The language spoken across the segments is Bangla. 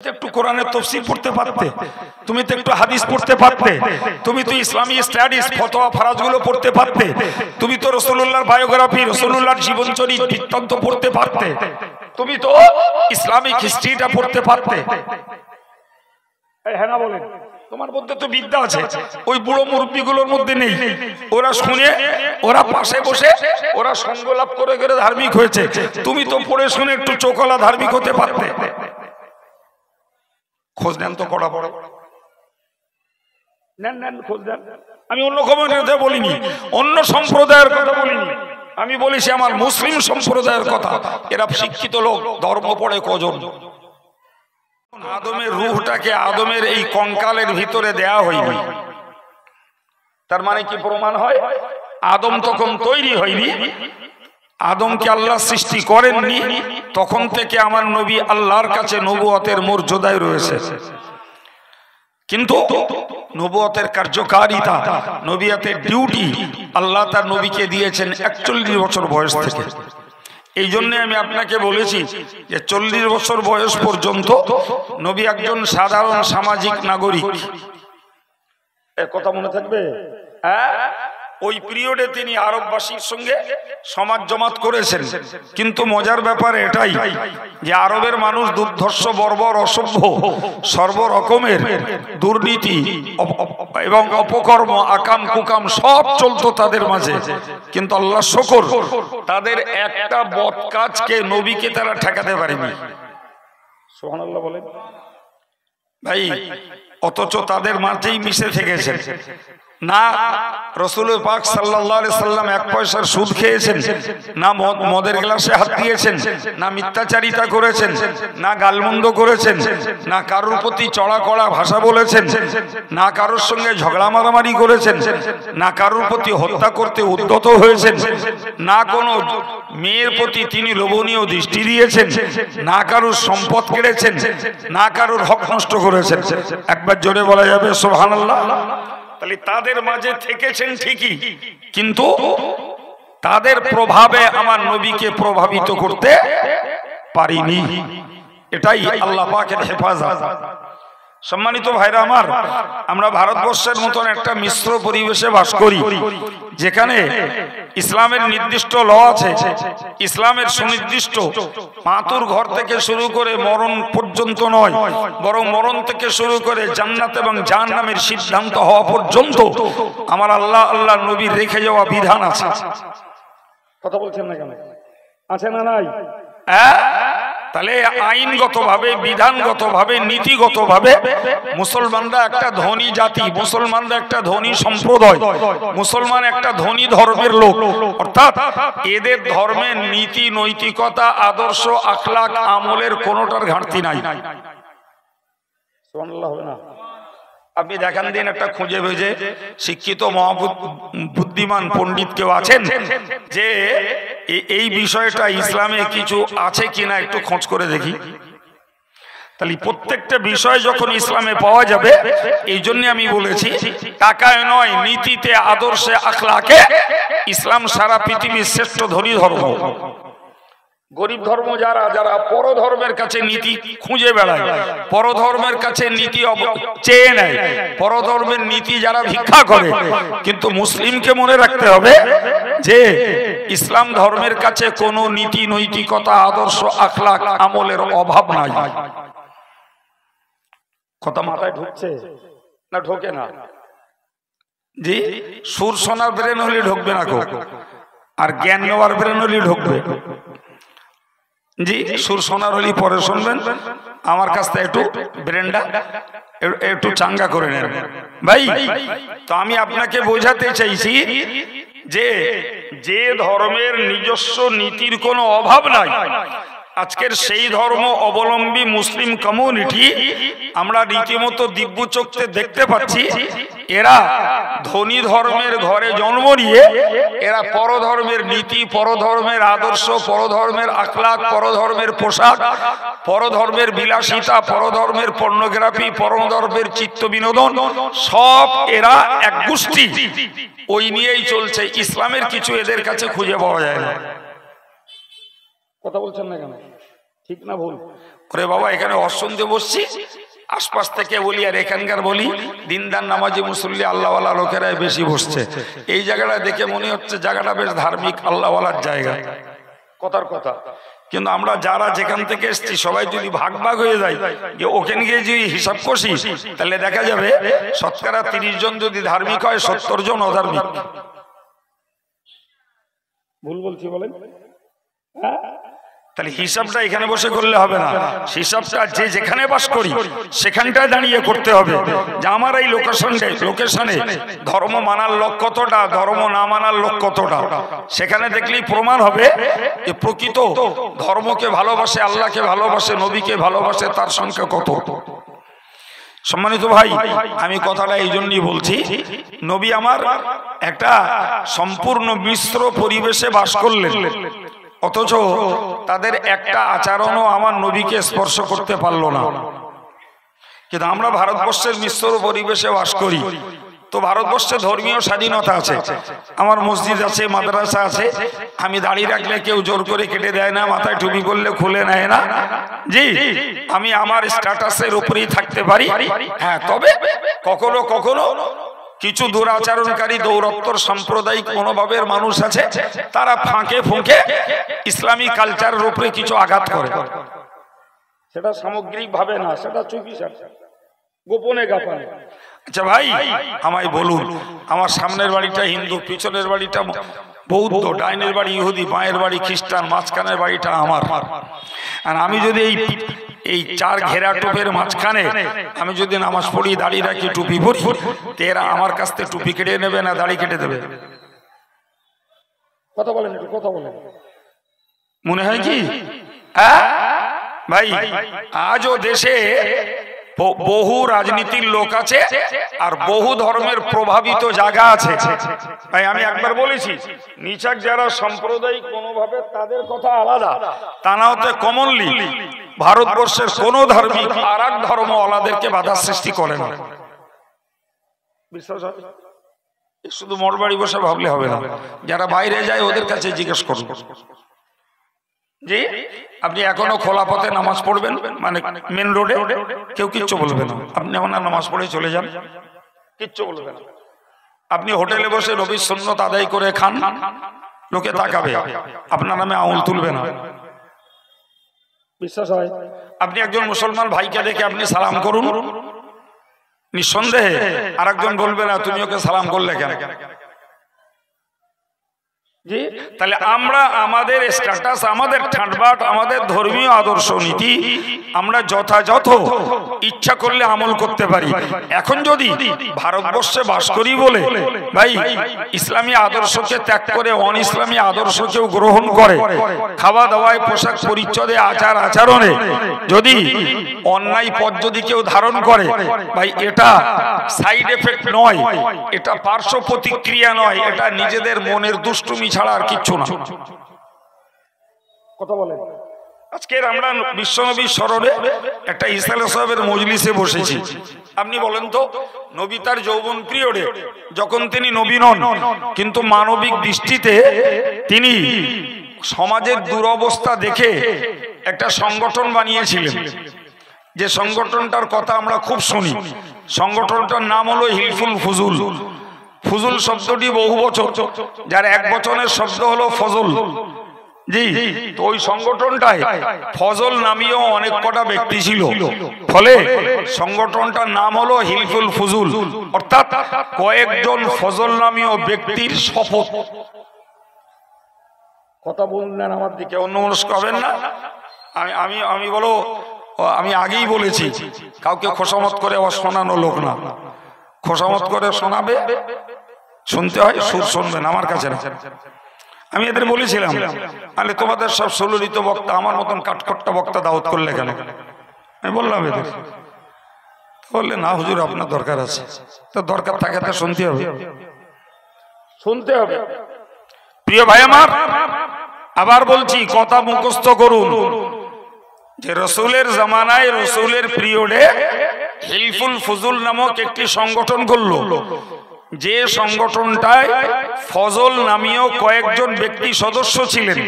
একটু কোরআনের তাফসীর পড়তে পারতে, তুমি তো একটু হাদিস পড়তে পারতে, তুমি তো ইসলামী স্টাডিজ ফতোয়া ফরাজগুলো পড়তে পারতে, তুমি তো রাসূলুল্লাহর বায়োগ্রাফি, রাসূলুল্লাহর জীবনচরিত বৃত্তান্ত পড়তে পারতে, তুমি তো ইসলামিক হিস্ট্রিটা পড়তে পারতে। হ্যাঁ না বলেন? তোমার মধ্যে তো বিদ্যা আছে, ওই বুড়ো মুরব্বিগুলোর মধ্যে নেই। ওরা শুনে, ওরা পাশে বসে, ওরা সঙ্গ লাভ করে করে ধার্মিক হয়েছে। তুমি তো পড়ে শুনে একটু চোখলা ধার্মিক হতে পারতে। খোঁজ নেন তো কড়া বড় নেন নেন খোঁজ নেন। আমি অন্য কমিউনিটিতে বলিনি, অন্য সম্প্রদায়ের কথা বলিনি, আমি বলেছি আমার মুসলিম সম্প্রদায়ের কথা। এরা শিক্ষিত লোক, ধর্ম পড়ে কজন? আদমের রূহটাকে আদমের এই কঙ্কালের ভিতরে দেয়া হয়নি, তার মানে কি প্রমাণ হয়? আদম তখন তৈরি হয়নি, আদমকে আল্লাহ সৃষ্টি করেননি, তখন থেকে আমার নবী আল্লাহর কাছে নবুয়তের মর্যাদায় রয়েছে। কিন্তু নবুয়তের কার্যকারিতা, নবুয়তের ডিউটি আল্লাহ তার নবীকে দিয়েছেন 41 বছর বয়স থেকে। এই জন্য আমি আপনাকে বলেছি যে 40 বছর বয়স পর্যন্ত নবী একজন সাধারণ সামাজিক নাগরিক। এর কথা মনে থাকবে? হ্যাঁ, ওই পিরিয়ডে তিনি আরববাসীর সঙ্গে সমাজ জমাত করেছেন। কিন্তু মজার ব্যাপার এটাই যে আরবের মানুষ দুর্ধর্ষ, বর্বর, অসভ্য, সর্বরকমের দুর্নীতি এবং অপকর্ম, আকাম কুকাম সব চলতো তাদের মাঝে। কিন্তু আল্লাহ শুকর, তাদের একটা বদ কাজকে নবীকে তারা ঠেকাতে পারেনি। সুবহানাল্লাহ বলেন ভাই। অথচ তাদের মাঝেই মিশে থেকেছেন। না রাসূল পাক সাল্লাল্লাহু আলাইহি সাল্লাম এক পয়সার সুদ খেয়েছেন, না মদের গ্লাসে হাত দিয়েছেন, না মিথ্যাচারিতা করেছেন, না গালমন্দ করেছেন, না কারোর প্রতি চড়া কড়া ভাষা বলেছেন, না কারোর সঙ্গে ঝগড়া মারামারি করেছেন, না কারোর প্রতি হত্যা করতে উদ্যত হয়েছেন, না কোনো মেয়ের প্রতি তিনি লোভনীয় দৃষ্টি দিয়েছেন, না কারোর সম্পদ কেড়েছেন, না কারোর হক নষ্ট করেছেন। একবার জোরে বলা যাবে সুবহানাল্লাহ? তাহলে তাদের মাঝে থেকেছেন ঠিকই, কিন্তু তাদের প্রভাবে আমার নবীকে প্রভাবিত করতে পারিনি। এটাই আল্লাহ পাকের হেফাজত। সম্মানিত ভাইরা আমার, আমরা ভারতবর্ষের মতন একটা মিশ্র পরিবেশে বাস করি, যেখানে ইসলামের নির্দিষ্ট ল আছে, ইসলামের সুনির্দিষ্ট মাতুর ঘর থেকে শুরু করে মরণ পর্যন্ত নয়, বরং মরণ থেকে শুরু করে জান্নাত এবং জাহান্নামের সিদ্ধান্ত হওয়া পর্যন্ত আমার আল্লাহ আল্লাহর নবীর রেখে যাওয়া বিধান আছে। কথা বলছেন না কেন? আছে না নাই? তাহলে আইনগতভাবে, বিধানগতভাবে, নীতিগতভাবে মুসলমানরা একটা ধনী জাতি, মুসলমানরা একটা ধনী সম্প্রদায়, মুসলমান একটা ধনী ধর্মের লোক। অর্থাৎ এদের ধর্মের নীতি, নৈতিকতা, আদর্শ, আখলাক, আমলের কোনোটার ঘাটতি নাই। সুবহানাল্লাহ হবে না? আপনি দেখান দিন একটা খুঁজে ভেজে শিক্ষিত বুদ্ধিমান পণ্ডিত কেউ আছেন যে এই বিষয়টা ইসলামে কিছু আছে কিনা একটু খোঁজ করে দেখি। তাহলে প্রত্যেকটা বিষয় যখন ইসলামে পাওয়া যাবে, এই জন্য আমি বলেছি টাকায় নয়, নীতিতে, আদর্শে, আখলাকে ইসলাম সারা পৃথিবীর শ্রেষ্ঠ ধনী ধর্ম। গরিব ধর্ম যারা, যারা পরধর্মের কাছে নীতি খুঁজে বেড়ায়, পরধর্মের কাছে নীতি চেয়ে নেয়, পরধর্মের নীতি যারা ভিক্ষা করে, কিন্তু মুসলিমকে মনে রাখতে হবে যে ইসলাম ধর্মের কাছে কোনো নীতি, নৈতিকতা, আদর্শ, আখলাক, আমলের অভাব নাই। কথা মাথায় ঢুকছে না ঢোকে না? জি, সুর শোনার ব্রেন হলে ঢুকবে না গো, আর জ্ঞান নেওয়ার ব্রেন হলে ঢুকবে। জি, সুর শোনার হলি পরে শুনবেন, আমার কাছ থেকে একটু ব্রেনটা একটু চাঙ্গা করে নেন ভাই। তো আমি আপনাকে বোঝাতে চাইছি যে যে ধর্মের নিজস্ব নীতির কোনো অভাব নাই, আজকের সেই ধর্ম অবলম্বী মুসলিম কমিউনিটি আমরা রীতিমতো দিব্য চক্ষে দেখতে পাচ্ছি, এরা ধনী ধর্মের ঘরে জন্ম নিয়ে এরা পরধর্মের নীতি, পরধর্মের আদর্শ, পরধর্মের আখলাক, পরধর্মের পোশাক, পরধর্মের বিলাসিতা, পরধর্মের পর্নোগ্রাফি, পরধর্মের চিত্ত বিনোদন, সব এরা এক গোষ্ঠী, ওই নিয়েই চলছে। ইসলামের কিছু এদের কাছে খুঁজে পাওয়া যায় না। কথা বলছেন না কেন? ঠিক না ভুল? ওরে বাবা এখানে অশুনতে বসছি, আশপাশ থেকে বলি আর এখানকার বলি দিনদার নামাজি মুসল্লি আল্লাহওয়ালা লোকেরাই বেশি বসছে। এই জায়গাটা দেখে মনে হচ্ছে জায়গাটা বেশ ধার্মিক আল্লাহওয়ালার জায়গা, কথার কথা। কিন্তু আমরা যারা যেখান থেকে এসছি সবাই যদি ভাগ ভাগ হয়ে যায়, যে ওখানে গিয়ে যদি হিসাব কষি, তাহলে দেখা যাবে শতকরা 30 জন যদি ধার্মিক হয় 70 জন অধার্মিক। ভুল বলছি বলেন? তাহলে হিসাবটা এখানে বসে করলে হবে না, হিসাবটা যে যেখানে বাস করি সেখানটায় দাঁড়িয়ে করতে হবে। যে আমার এই লোকেশনে ধর্ম মানার লোক কতটা, ধর্ম না মানার লোক কতটা, সেখানে দেখলেই প্রমাণ হবে যে প্রকৃত ধর্মকে ভালোবাসে, আল্লাহকে ভালোবাসে, নবীকে ভালোবাসে তার সংখ্যা কত। সম্মানিত ভাই, আমি কথাটা এই জন্যই বলছি, নবী আমার একটা সম্পূর্ণ মিশ্র পরিবেশে বাস করলেন, অথচ তাদের একটা আচরণও আমার নবীকে স্পর্শ করতে পারলো না। কিন্তু আমরা ভারতবর্ষের মিশ্র পরিবেশে বাস করি, তো ভারতবর্ষে ধর্মীয় স্বাধীনতা আছে, আমার মসজিদ আছে, মাদ্রাসা আছে, আমি দাঁড়িয়ে রাখলে কেউ জোর করে কেটে দেয় না, মাথায় টুপি করলে খুলে নেয় না, জি আমি আমার স্ট্যাটাসের উপরেই থাকতে পারি। হ্যাঁ, তবে কখনো কখনো কিছু দুরাচরণকারী দৌরত্তর সাম্প্রদায়িক মনোভাবের মানুষ আছে, তারা ফাঁকে ফুঁকে ইসলামী কালচারের উপরে কিছু আঘাত করে, সেটা সামগ্রিক ভাবে না, সেটা চুপি গোপনে গাপানে। আচ্ছা ভাই আমায় বলুন, আমার সামনের বাড়িটা হিন্দু, পিছনের বাড়িটা বৌদ্ধ, ডাইনের বাড়ি ইহুদি, বাঁয়ের বাড়ি খ্রিস্টান, মাঝখানের বাড়িটা আমার, আর আমি যদি এই চার ঘেরা টোপের মাঝখানে আমি যদি নামাজ পড়ি, দাড়ি রাখি, টুপি পরি, এরা আমার কাছ থেকে টুপি কেটে নেবে না দাড়ি কেটে দেবে? কথা বলেন, একটু কথা বলেন, মনে হয় কি ভাই? আজও দেশে বহু রাজনীতির লোক আছে আর বহু ধর্মের প্রভাবিত জায়গা আছে। ভাই আমি একবার বলেছি, নিছক যারা সাম্প্রদায়িক কোনোভাবে তাদের কথা আলাদা, তা না হতে কমনলি ভারতবর্ষের কোন ধার্মিক আর এক ধর্ম আলাদাদেরকে বাধা সৃষ্টি করে না। বিশ্বাস হয়? শুধু মোর বাড়ি বসে ভাবলে হবে না, যারা বাইরে যায় ওদের কাছে জিজ্ঞেস করুন। জি আপনি এখনো খোলা পথে নামাজ পড়বেন, মানে মেন রোডে, কেউ কিচ্ছু বলবে না, আপনি আপনার নামাজ পড়ে চলে যান, কিচ্ছু বলবে না। আপনি হোটেলে বসে নবীর সুন্নত আদায় করে খান, লোকে তাকাবে, আপনার নামে আঙুল তুলবে না। বিশ্বাস হয়? আপনি একজন মুসলমান ভাইকে দেখে আপনি সালাম করুন, নিঃসন্দেহে আরেকজন বলবে না তুমি ওকে সালাম করলে কেন। জি তাহলে আমরা আমাদের স্ট্যাটাস, আমাদের ঠাটবাট, আমাদের ধর্মীয় আদর্শ নীতি আমরা যথাযথ ইচ্ছা করলে আমল করতে পারি। এখন যদি ভারতবর্ষে বাস করি বলে ভাই ইসলামী আদর্শকে ত্যাগ করে অন ইসলামী আদর্শকেও গ্রহণ করে, খাওয়া দাওয়ায়, পোশাক পরিচ্ছদে, আচার আচরণে যদি অন্যায় পথ যদি কেউ ধারণ করে, ভাই এটা সাইড এফেক্ট নয়, এটা পার্শ্ব প্রতিক্রিয়া নয়, এটা নিজেদের মনের দুষ্টুমি ছাড়া আর কিচ্ছু না। কথা বলেন। আজকের আমরা বিশ্বনবীর স্মরণে একটা ইসলাম সাহেবের মজলিসে বসেছি। আপনি বলেন তো, নবী তার যৌবন পিরিয়ডে যখন তিনি নবী নন, কিন্তু মানবিক দৃষ্টিতে তিনি সমাজের দুরবস্থা দেখে একটা সংগঠন বানিয়েছিলেন, যে সংগঠনটার কথা আমরা খুব শুনি। সংগঠনটার নাম হলো হিলফুল ফুজুল। ফুজুল শব্দটি বহু বচন, যার এক বচনের শব্দ হলো ফজল। জি তো ওই সংগঠনটায় ফজল নামীয় অনেক কটা ব্যক্তি ছিল, ফলে সংগঠনটার নাম হলো হিলফুল ফুজুল, অর্থাৎ কয়েকজন ফজল নামীয় ব্যক্তির শপথ। কথা বললেন আমার দিকে, অন্যমনস্ক হবেন না। আমি বলো, আমি আগেই বলেছি কাউকে খোসামত করে শোনানো লোক না, খোসামত করে শোনাবে, শুনতে হয়, সুর শুনবেন, আমার কাছে না। আমি এদের বলেছিলাম, তাহলে তোমাদের সব সুললিত বক্তা, আমার মতন কাঠখট্টা বক্তা দাওয়াত করলে কেন? আমি বললাম এদের, বললে না হুজুর আপনার দরকার আছে। তো দরকার থাকে তো শুনতে হবে, শুনতে হবে। প্রিয় ভাই আমার, আবার বলছি কথা মুখস্থ করুন, যে রসুলের জামানায়, রসুলের পিরিয়ডে হিলফুল ফুজুল নামক একটি সংগঠন করলো। যে সংগঠনটায় ফজল নামীয় কয়েকজন ব্যক্তি সদস্য ছিলেন,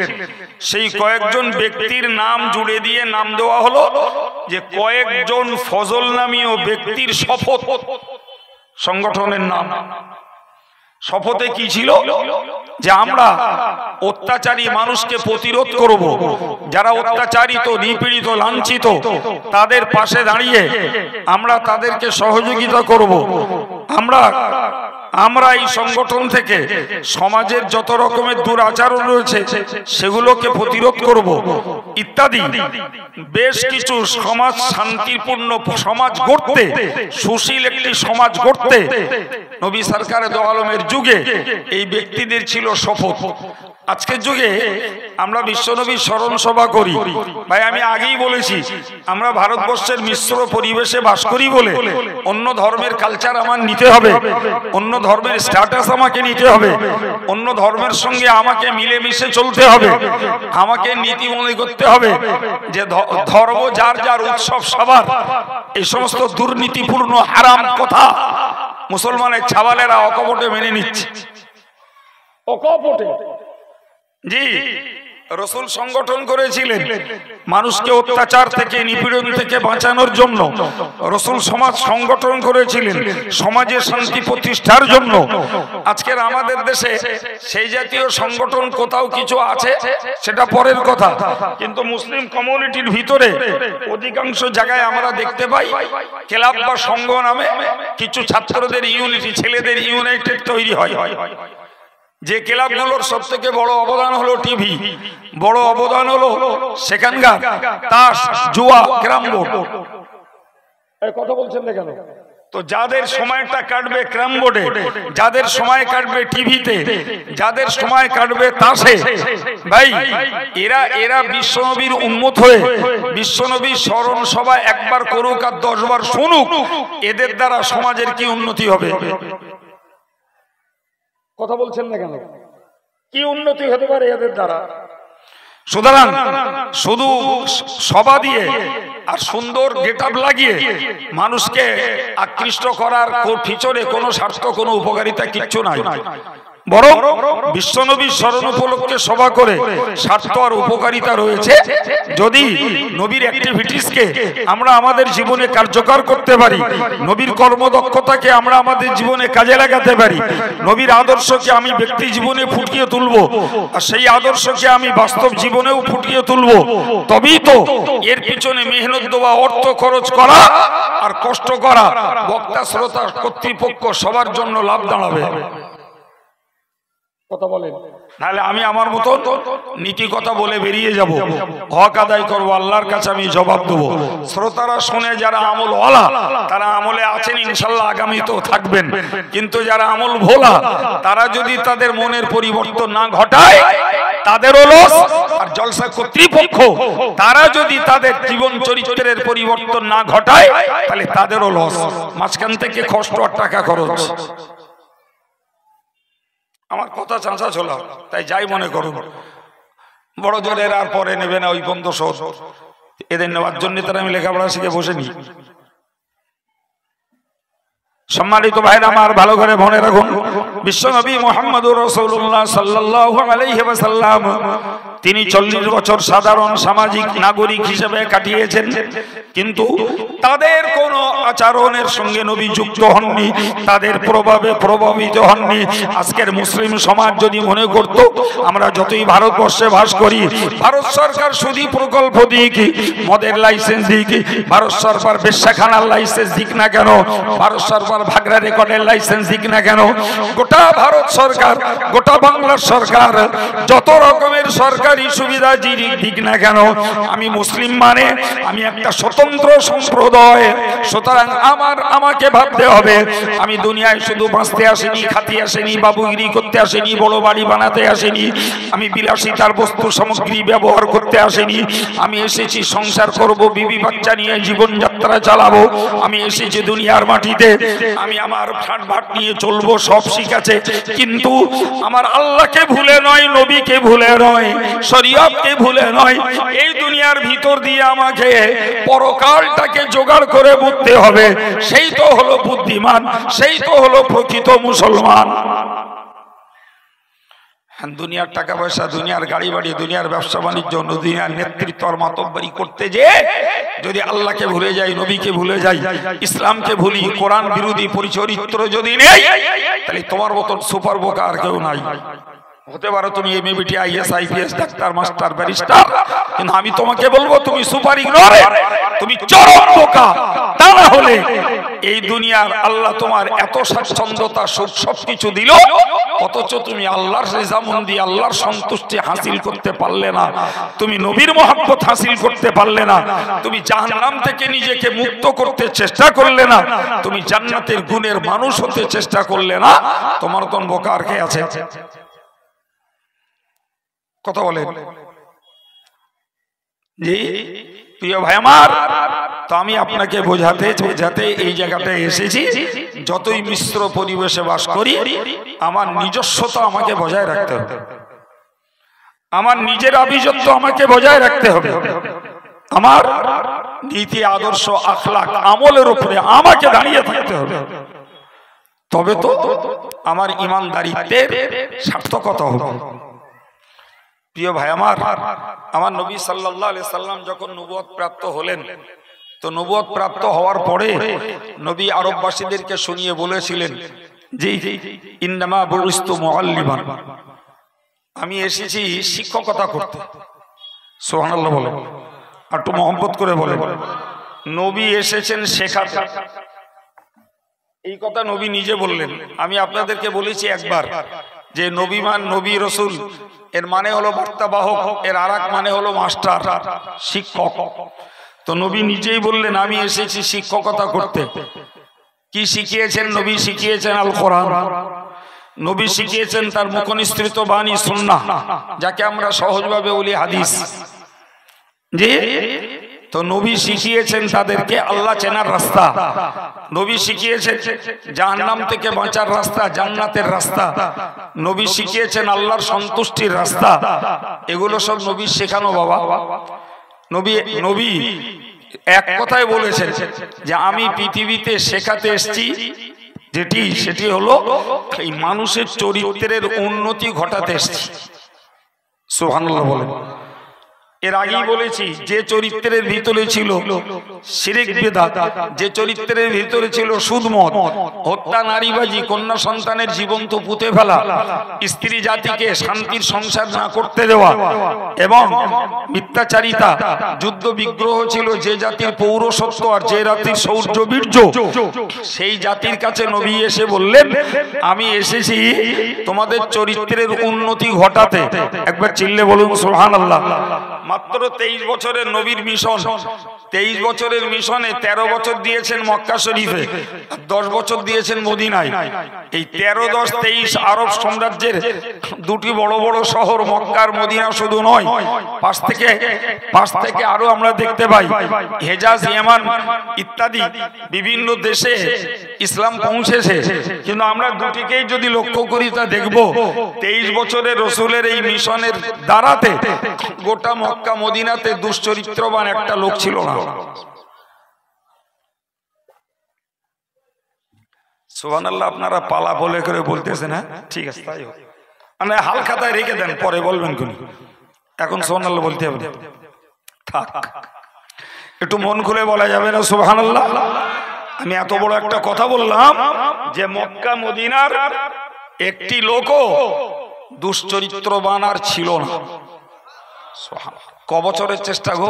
সেই কয়েকজন ব্যক্তির নাম জুড়ে দিয়ে নাম দেওয়া হলো যে কয়েকজন ফজল নামীয় ব্যক্তির শপথ। সংগঠনের নাম শপথে কি ছিল? যে আমরা অত্যাচারী মানুষকে প্রতিরোধ করব, যারা অত্যাচারিত, নিপীড়িত, লাঞ্ছিত তাদের পাশে দাঁড়িয়ে আমরা তাদেরকে সহযোগিতা করব। আমরা এই সংগঠন থেকে সমাজের যত রকমের দুরাচরণ রয়েছে সেগুলোকে প্রতিরোধ করব ইত্যাদি বেশ কিছু সমাজ, শান্তিপূর্ণ সমাজ গড়তে, সুশীল একটি সমাজ গড়তে নবী সরকার দো আলমের যুগে এই ব্যক্তিদের ছিল শপথ। আজকের যুগে আমরা বিশ্বনবীর স্মরণ সভা করি। ভাই আমি আগেই বলেছি, আমরা ভারতবর্ষের মিশ্র পরিবেশে বাস করি বলে অন্য ধর্মের কালচার আমার নিতে হবে, অন্য ধর্মের স্ট্যাটাস আমাকে নিতে হবে, অন্য ধর্মের সঙ্গে আমাকে মিলেমিশে চলতে হবে, আমাকে নীতি মনে করতে হবে যে ধর্ম যার যার, উৎসব সবার। এই সমস্ত দুর্নীতিপূর্ণ হারাম কথা মুসলমানের ছাওয়ালেরা অকপটে মেনে নিচ্ছে, অকপটে। জি, রসুল সংগঠন করেছিলেন মানুষকে অত্যাচার থেকে, নিপীড়ন থেকে বাঁচানোর জন্য। রসুল সমাজ সংগঠন করেছিলেন সমাজে শান্তি প্রতিষ্ঠার জন্য। আজকের আমাদের দেশে সেই জাতীয় সংগঠন কোথাও কিছু আছে সেটা পরের কথা, কিন্তু মুসলিম কমিউনিটির ভিতরে অধিকাংশ জায়গায় আমরা দেখতে পাই ক্লাব বা সংঘ নামে কিছু ছাত্রদের ইউনিটি, ছেলেদের ইউনাইটেড তৈরি হয়। যে ক্লাবগুলোর সব থেকে বড় অবদান হলো টিভি, বড় অবদান হলো সেখানকার তাস, জুয়া, ক্যারাম বোর্ড। কথা বলছেন না কেন? তো যাদের সময়টা কাটবে ক্যারাম বোর্ডে, যাদের সময় কাটবে টিভিতে, যাদের সময় কাটবে তাসে, ভাই এরা বিশ্বনবীর উম্মত হয়ে বিশ্বনবীর স্মরণ সভা একবার করুক আর 10 বার শুনুক, এদের দ্বারা সমাজের কি উন্নতি হবে? কথা বলছেন না কেন? কি উন্নতি হতে পারে এদের দ্বারা? সুতরাং শুধু সভা দিয়ে আর সুন্দর গেটআপ লাগিয়ে মানুষকে আকৃষ্ট করার পিছনে কোনো স্বার্থ, কোনো উপকারিতা কিচ্ছু নাই। বরং বিশ্বনবীর স্মরণ উপলক্ষে সভা করে স্বার্থ আর উপকারিতা রয়েছে। যদি নবীর অ্যাক্টিভিটিসকে আমরা আমাদের জীবনে কার্যকর করতে পারি, নবীর কর্মদক্ষতাকে আমরা আমাদের জীবনে কাজে লাগাতে পারি, নবীর আদর্শকে আমি ব্যক্তি জীবনে ফুটিয়ে তুলব, আর সেই আদর্শকে আমি বাস্তব জীবনেও ফুটিয়ে তুলব, তবেই তো এর পিছনে মেহনত দেওয়া, অর্থ খরচ করা আর কষ্ট করা বক্তা, শ্রোতা, কর্তৃপক্ষ সবার জন্য লাভ দাঁড়াবে। কথা বলেন, নাহলে আমি আমার মতো নীতি কথা বলে বেরিয়ে যাব, হক আদায় করবো, আল্লাহর কাছে আমি জবাব দেবো। শ্রোতারা শুনে যারা আমল ওয়ালা তারা আমলে আছেন, ইনশাল্লাহ আগামীতেও থাকবেন। কিন্তু যারা আমল ভোলা, তারা যদি তাদের মনের পরিবর্তন না ঘটায় তাদেরও লস, আর জলসা কর্তৃপক্ষ তারা যদি তাদের জীবন চরিত্রের পরিবর্তন না ঘটায় তাহলে তাদেরও লস। মাঝখান থেকে কষ্ট আর টাকা খরচ। আমার কথা চাঁচা ছিল, তাই যাই মনে করুন, বড় জোরের আর পরে নেবে না ওই বন্ধ শোধ, এদের নেওয়ার জন্য তারা আমি লেখাপড়া শিখে বসেনি। সম্মানিত ভাইরা আমার, ভালো করে মনে রাখুন, বিশ্বনবী মুহাম্মদুর রাসূলুল্লাহ সাল্লাল্লাহু আলাইহি ওয়াসাল্লাম তিনি 40 বছর সাধারণ সামাজিক নাগরিক হিসেবে কাটিয়েছেন, কিন্তু তাদের কোন আচরণের সঙ্গে নবী যুক্ত হননি, তাদের প্রভাবে প্রভাবিত হননি। আজকের মুসলিম সমাজ যদি মনে করত আমরা যতই ভারতবর্ষে বাস করি, ভারত সরকার সুদী প্রকল্প দিক, মদের লাইসেন্স দিক, ভারত সরকার বেশ্যাখানার লাইসেন্স দিক না কেন, ভারত সরকার ভাগরা রেকর্ডের লাইসেন্স দিক না কেন, গোটা ভারত সরকার, গোটা বাংলার সরকার যত রকমের সরকারি সুবিধা দিক না কেন, আমি মুসলিম মানে আমি একটা স্বতন্ত্র সম্প্রদায়। সুতরাং আমাকে ভাবতে হবে আমি দুনিয়ায় শুধু বাঁচতে আসেনি, খাতে আসেনি, বাবুগিরি করতে আসেনি, বড় বাড়ি বানাতে আসেনি, আমি বিলাসিতার বস্তু সামগ্রী ব্যবহার করতে আসেনি। আমি এসেছি সংসার করব, বিবি বাচ্চা নিয়ে জীবনযাত্রা চালাবো। আমি এসেছি দুনিয়ার মাটিতে, আমি আমার ফাট ভাট নিয়ে চলবো, সব ঠিক আছে, কিন্তু আমার আল্লাহকে ভুলে নয়, নবীকে ভুলে নয়, শরীয়তকে ভুলে নয়। এই দুনিয়ার ভিতর দিয়ে আমাকে পরকালটাকে জোগাড় করে বুঝতে হবে। হবে, সেই তো হলো বুদ্ধিমান, সেই তো হলো প্রকৃত মুসলমান। দুনিয়ার টাকা পয়সা, দুনিয়ার গাড়ি বাড়ি, দুনিয়ার ব্যবসা বাণিজ্য, দুনিয়ার নেতৃত্ব আর মাতব্বরি করতে যে যদি আল্লাহকে ভুলে যাই, নবীকে ভুলে যাই, ইসলামকে ভুলি, কোরআন বিরোধী পরিচরিত্র যদি নেই, তাহলে তোমার মতন সুপার বোকা আর কেউ নাই। হতে পারো তুমি MBT, is, IPS, doctor, master, barrister, কিন্তু আমি তোমাকে বলবো তুমি সুপার ইগনোরেন্ট, তুমি চরম বোকা। তা না হলে এই দুনিয়ার আল্লাহ তোমার এত স্বাচ্ছন্দ্যতা, সুখ সবকিছু দিল, অথচ তুমি আল্লাহর রেজামন্দি, আল্লাহর সন্তুষ্টি হাসিল করতে পারলে না, তুমি নবীর মহব্বত হাসিল করতে পারলে না, তুমি জাহান্নাম থেকে নিজেকে মুক্ত করতে চেষ্টা করলে না, তুমি জান্নাতের গুণের মানুষ হতে চেষ্টা করলে না, তোমার তো বোকা আর কে আছে? কথা বলেন জি প্রিয় ভাই আমার। তো আমি আপনাকে বোঝাতে এই জায়গাটায় এসেছি, যতই মিশ্র পরিবেশে বাস করি, আমার নিজস্বতা আমাকে বজায় রাখতে হবে, আমার নিজের আভিজাত্য আমাকে বজায় রাখতে হবে, আমার নীতি, আদর্শ, আখলাক, আমলের উপরে আমাকে দাঁড়িয়ে থাকতে হবে, তবে তো আমার ইমানদারিত্বের সার্থকতা হবে। প্রিয় ভাই আমার নবী সাল্লাল্লাহু আলাইহি সাল্লাম যখন নবুয়ত প্রাপ্ত হলেন, তো নবুয়ত প্রাপ্ত হওয়ার পরে নবী আরববাসীদেরকে শুনিয়ে বলেছিলেন, জি ইন্নামা বুইস্তু মুআল্লিমান, আমি এসেছি শিক্ষকতা করতে। সুবহানাল্লাহ বলে, একটু মহব্বত করে বলে, নবী এসেছেন শেখাতে। এই কথা নবী নিজে বললেন। আমি আপনাদেরকে বলেছি একবার যে নবী রসুল এর মানে হলো বার্তাবাহক, এর আরেক মানে হলো মাস্টার, শিক্ষক। তো নবী নিজেই বললেন আমি এসেছি শিক্ষকতা করতে। কি শিখিয়েছেন নবী? শিখিয়েছেন আল কোরআন, নবী শিখিয়েছেন তার মুখনিসৃত বাণী সুন্নাহ, যাকে আমরা সহজভাবে বলি হাদিস। জি, তো নবী শিখিয়েছেন তাদেরকে আল্লাহ চেনার রাস্তা, নবী শিখিয়েছেন জাহান্নাম থেকে বাঁচার রাস্তা, জান্নাতের রাস্তা, নবী শিখিয়েছেন আল্লাহর সন্তুষ্টির রাস্তা। এগুলো সব নবী শেখানো বাবা। নবী এক কথায় বলেছেন যে আমি পৃথিবীতে শেখাতে এসেছি সেটি হলো এই মানুষের চরিত্রের উন্নতি ঘটাতে এসেছি। সুবহানাল্লাহ বলেন। এর আগেই বলেছি যে চরিত্রের ভিতরে ছিল শিরক বিদআত, যে চরিত্রের ভিতরে ছিল সুদ মদ, হত্যা, নারীবাজি, কন্যা সন্তানের জীবন্ত পুঁতে ফেলা, স্ত্রী জাতিকে শান্তির সংসার না করতে দেওয়া এবং মিথ্যাচারিতা, যুদ্ধ বিগ্রহ ছিল যে জাতির পৌরসত্ব আর যে জাতির শৌর্য বীর্য, সেই জাতির কাছে নবী এসে বললেন আমি এসেছি তোমাদের চরিত্রের উন্নতি ঘটাতে। একবার চিল্লে বলুন সুবহানাল্লাহ। মাত্র 23 বছরের নবীর মিশন, 23 বছরের মিশনে 13 বছর দিয়েছেন মক্কা শরীফে, 10 বছর দিয়েছেন মদিনায়। এই 13, 10, 23 আরব সাম্রাজ্যের দুটি বড় বড় শহর মক্কা আর মদিনা শুধু নয়, পাশ থেকে আরো আমরা দেখতে পাই হেজাজ, ইয়ামান ইত্যাদি বিভিন্ন দেশে ইসলাম পৌঁছেছে। কিন্তু আমরা দুটিকেই যদি লক্ষ্য করি তা দেখব 23 বছরের রসুলের এই মিশনের দ্বারাতে গোটা মক্কা মদিনাতে দুশ্চরিত্রবান একটা লোক ছিল না। সুবহানাল্লাহ। আপনারা পালা বলে করে বলতেছেন, হ্যাঁ ঠিক আছে, তাই হোক, মানে হালখাতায় রেখে দেন, পরে বলবেন কোন, এখন সুবহানাল্লাহ বলতে হবে। থাক, একটু মন খুলে বলা যাবে না সুবহানাল্লাহ? আমি এত বড় একটা কথা বললাম যে মক্কা মদিনার একটি লোকও দুশ্চরিত্রবান আর ছিল না। ক বছরের চেষ্টা গো?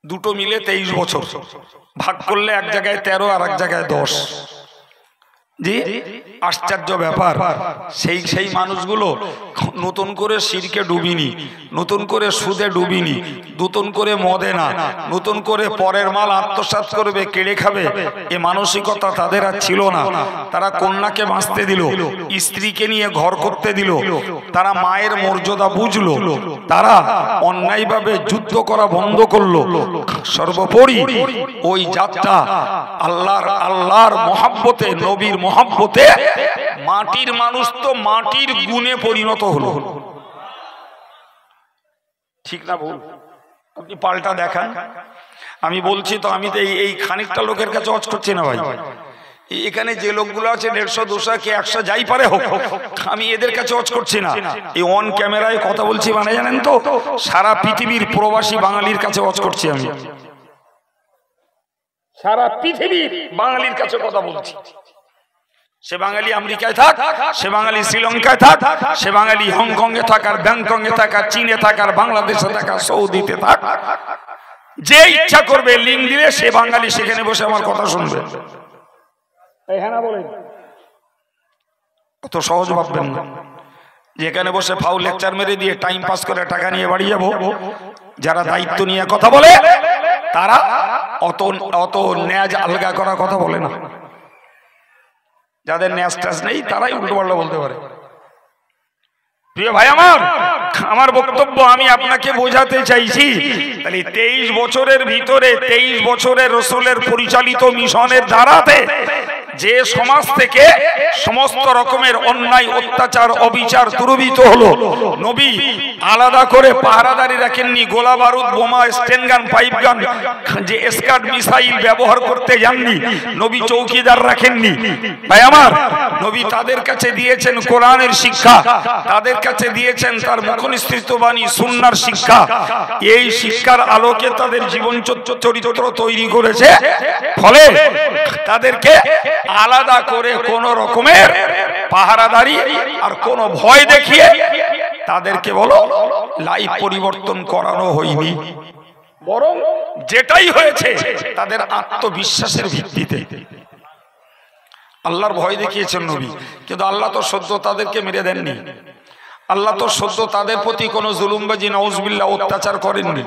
দুটো মিলে 23 বছর, ভাগ করলে এক জায়গায় 13 আর এক জায়গায় 10। জি, আশ্চর্য ব্যাপার। সেই মানুষগুলো নতুন করে শিরকে ডুবিনি, নতুন করে সুদে ডুবিনি, নতুন করে মদে না, নতুন করে পরের মাল আত্মসাৎ করবে, কেড়ে খাবে, এ মানসিকতা তাদের আর ছিল না। তারা কন্যাকে বাঁচতে দিল, স্ত্রীকে নিয়ে ঘর করতে দিল, তারা মায়ের মর্যাদা বুঝলো, তারা অন্যায়ভাবে যুদ্ধ করা বন্ধ করলো। সর্বোপরি ওই যাত্রা আল্লাহর মহব্বতে, নবীর মহব্বতে মাটির মানুষ তো মাটির গুণে পরিণত হলো। ঠিক না ভুল? আপনি পাল্টা দেখান। আমি বলছি তো, আমি তো এই খানিকটা লোকের কাছে ওয়াজ করছি না ভাই। এখানে যে লোকগুলো আছে 150 200 কে 100 যাই পারে হোক, আমি এদের কাছে ওয়াজ করছি না। এই অন ক্যামেরায় কথা বলছি মানে জানেন তো, সারা পৃথিবীর প্রবাসী বাঙালির কাছে ওয়াজ করছি আমি। সারা পৃথিবীর বাঙালির কাছে কথা বলছি। সে বাঙালি আমেরিকায় থাক, সে বাঙালি শ্রীলঙ্কায় থাক, সে বাঙালি হংকং এ থাক, আর ব্যাংকক এ থাক, আর চীনে থাক, আর বাংলাদেশে থাক, আর সৌদিতে থাক, যে ইচ্ছা করবে লিঙ্ক দিলে সে বাঙালি সেখানে বসে আমার কথা শুনবে। অত সহজ ভাববেন না যেখানে বসে ফাউ লেকচার মেরে দিয়ে টাইম পাস করে টাকা নিয়ে বাড়ি যাব। যারা দায়িত্ব নিয়ে কথা বলে তারা অত অত ন্যাজ আলগা করা কথা বলে না। যাদের ন্যাজ টাজ নেই তারাই উল্টো পাল্টা বলতে পারে। প্রিয় ভাই আমার বক্তব্য আমি আপনাকে বোঝাতে চাইছি, তাহলে 23 বছরের ভিতরে 23 বছরের রসুলের পরিচালিত মিশনের ধারাতে যে সমাজ থেকে সমস্ত রকমের অন্যায় অত্যাচার অবিচার দুর্বৃত হলো, নবী আলাদা করে পাহারাদারি রাখেননি, গোলা বারুদ বোমা স্টেন গান পাইপ গান যে স্কাড মিসাইল ব্যবহার করতে যাননি, নবী চৌকিদার রাখেননি। ভাই আমার, নবী তাদের কাছে দিয়েছেন কোরআনের শিক্ষা, তাদের কাছে দিয়েছেন তার মুখনিসৃত বাণী সুন্নাহর শিক্ষা। এই শিক্ষার আলোকে তাদের জীবন চরিত্র তৈরি করেছে। ফলে তাদেরকে আলাদা করে কোন রকমের পাহারাদারি আর কোন ভয় দেখিয়ে তাদেরকে বলো লাইফ পরিবর্তন করানো হয়নি, বরং যেটাই হয়েছে তাদের আত্মবিশ্বাসের ভিত্তিতে আল্লাহর ভয় দেখিয়েছেন নবী। কিন্তু আল্লাহ তো সদ্য তাদেরকে মেরে দেননি, আল্লাহ তো সদ্য তাদের প্রতি কোনো জুলুমবাজি নাউজুবিল্লাহ অত্যাচার করেননি।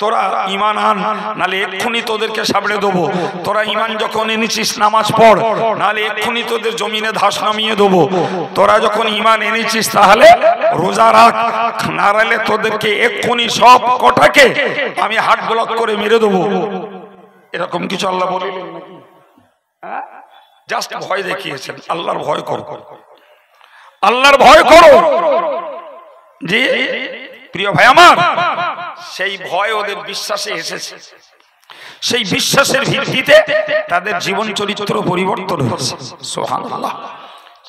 তোরা ইমান আন, নালে এক্ষুনি তোদেরকে সাবড়ে দেবো। তোরা ইমান যখন এনেছিস নামাজ পড়, নালে এক্ষুনি তোদের জমিনে ধাস নামিয়ে দেবো। তোরা যখন ইমান এনেছিস তাহলে রোজা রাখ, নাহলে তোদেরকে এক্ষুনি সব কটাকে আমি হাট ব্লক করে মেরে দেবো। এরকম কিছু আল্লাহ বলিলেন নাকি? জাস্ট ভয় দেখিয়েছেন। আল্লাহর ভয় করো, আল্লাহর ভয় করো। জি প্রিয় ভাই আমার, সেই ভয় ওদের বিশ্বাসে এসেছে, সেই বিশ্বাসের ভিত্তিতে তাদের জীবন চরিত্র পরিবর্তন হয়েছে। সুবহানাল্লাহ।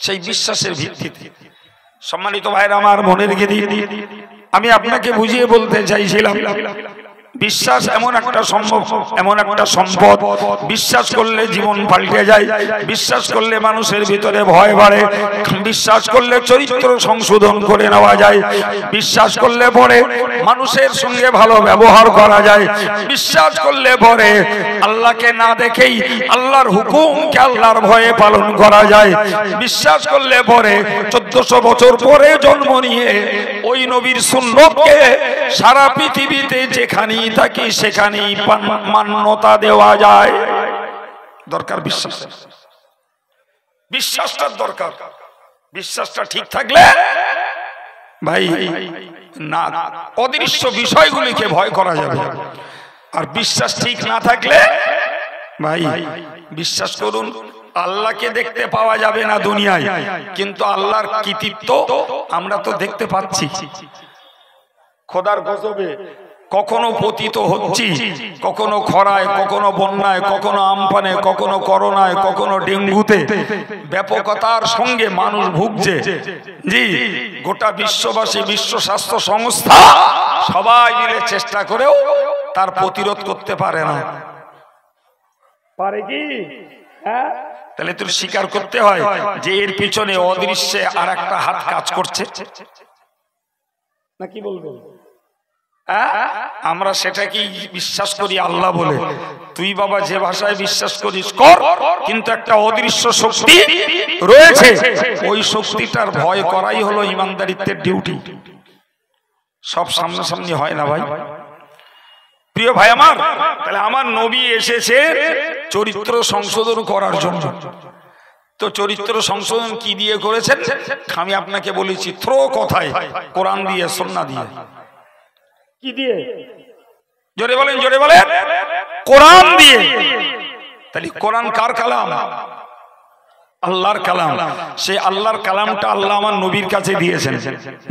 সেই বিশ্বাসের ভিত্তিতে সম্মানিত ভাইরা আমার, মনে রেখে দিয়ে আমি আপনাকে বুঝিয়ে বলতে চাইছিলাম, বিশ্বাস এমন একটা সম্পদ, বিশ্বাস করলে জীবন পাল্টে যায়, বিশ্বাস করলে মানুষের ভিতরে ভয় বাড়ে, বিশ্বাস করলে চরিত্র সংশোধন করে নেওয়া যায়, বিশ্বাস করলে পরে মানুষের সঙ্গে ভালো ব্যবহার করা যায়, বিশ্বাস করলে পরে আল্লাহকে না দেখেই আল্লাহর হুকুমকে আল্লাহর ভয়ে পালন করা যায়, বিশ্বাস করলে পরে 1400 বছর পরে জন্ম নিয়ে ওই নবীর সুন্নতকে সারা পৃথিবীতে যেখানেই থাকি সেখানেই মান্যতা দেওয়া যায়। দরকার বিশ্বাস, বিশ্বাসটার দরকার। বিশ্বাসটা ঠিক থাকলে ভাই না অদৃশ্য বিষয়গুলিকে ভয় করা যাবে। আর বিশ্বাস ঠিক না থাকলে ভাই বিশ্বাস করুন, আল্লাহকে দেখতে পাওয়া যাবে না দুনিয়ায়, কিন্তু আল্লাহর কৃতিত্ব আমরা তো দেখতে পাচ্ছি। খোদার গজবে কখনো পতিত হচ্ছি, কখনো খরায়, কখনো বন্যায়, কখনো আমফানে, কখনো করোনায়, কখনো ডেঙ্গুতে ব্যাপকতার সঙ্গে মানুষ ভুগছে। জি, গোটা বিশ্ববাসী, বিশ্ব স্বাস্থ্য সংস্থা সবাই মিলে চেষ্টা করেও তার প্রতিরোধ করতে পারে না। পারে কি? হ্যাঁ, তাহলে তোর স্বীকার করতে হয় যে এর পিছনে অদৃশ্যে আর একটা হাত কাজ করছে। না কি বলবো? আমরা সেটা কি বিশ্বাস করি আল্লাহ বলে? তুই বাবা যে ভাষায় বিশ্বাস করিস কর, কিন্তু একটা অদৃশ্য শক্তি রয়েছে, ওই শক্তিটার ভয় করাই হলো ইমানদারিত্বের ডিউটি। সব সামনাসামনি হয় না ভাই। প্রিয় ভাই আমার, তাহলে আমার নবী এসেছে চরিত্র সংশোধন করার জন্য। তো চরিত্র সংশোধন কি দিয়ে করেছেন আমি আপনাকে বলেছি, থ্রো কথায়, কোরআন দিয়ে, সুন্নাহ দিয়ে। কি দিয়ে? জোরে বলেন, জোরে বলেন। কোরআন দিয়ে। তাহলে কোরআন কার কালাম? আল্লাহর কালাম। সেই আল্লাহর কালামটা আল্লাহ আমার নবীর কাছে দিয়েছেন,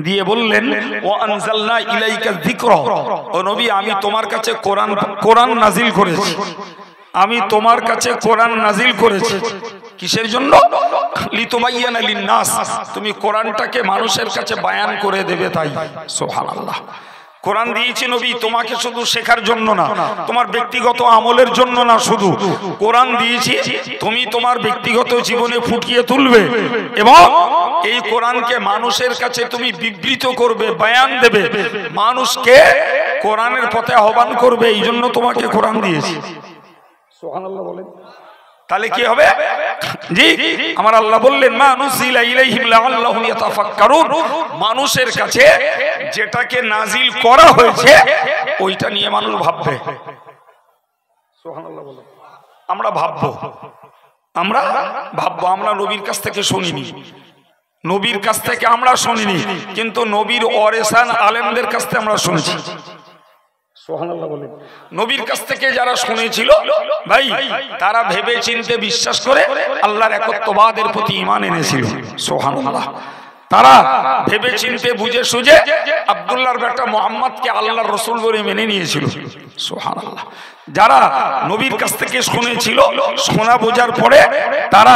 দিয়ে বললেন ওয়া আনজালনা ইলাইকা যিকরা, ও নবী আমি তোমার কাছে কোরআন নাজিল করেছি, আমি তোমার কাছে কোরআন নাজিল করেছি। কিসের জন্য? লিতুবাইয়ানা লিন্নাস, তুমি কোরআনটাকে মানুষের কাছে বায়ান করে দেবে তাই। সুবহানাল্লাহ। কোরআন দিয়েছি নবী তোমাকে শুধু শেখার জন্য না, তোমার ব্যক্তিগত আমলের জন্য না, শুধু কোরআন দিয়েছি তুমি তোমার ব্যক্তিগত জীবনে ফুটিয়ে তুলবে এবং এই কোরআনকে মানুষের কাছে তুমি বিবৃত করবে, বায়ান দেবে, মানুষকে কোরআনের পথে আহ্বান করবে, এই জন্য তোমাকে কোরআন দিয়েছি। সুবহানাল্লাহ বলেন। তাহলে কি হবে? জি, আমার আল্লাহ বললেন মা নুজিলা ইলাইহিম লাআল্লাহুম ইয়াতাফাক্কারুন, মানুষের কাছে যেটাকে নাজিল করা হয়েছে ওইটা নিয়ে মানুষ ভাববে। সুবহানাল্লাহ বলেন। আমরা ভাববো, আমরা নবীর কাছ থেকে শুনিনি, নবীর কাছ থেকে আমরা শুনিনি, কিন্তু নবীর ওয়ারেসান আলেমদের কাছ থেকে আমরা শুনেছি। সুবহানাল্লাহ বলেন। নবীর কাছ থেকে যারা শুনেছিল ভাই, তারা ভেবে চিন্তে বিশ্বাস করে আল্লাহর একত্ববাদের প্রতি ঈমান এনেছিল। সুবহানাল্লাহ। তারা ভেবে চিন্তে বুঝে সুঝে আব্দুল্লাহর বেটা মুহাম্মদকে আল্লাহর রাসূল বলে মেনে নিয়েছিল। সুবহানাল্লাহ। যারা নবীর কাছ থেকে শুনেছিল, শোনা বোঝার পরে তারা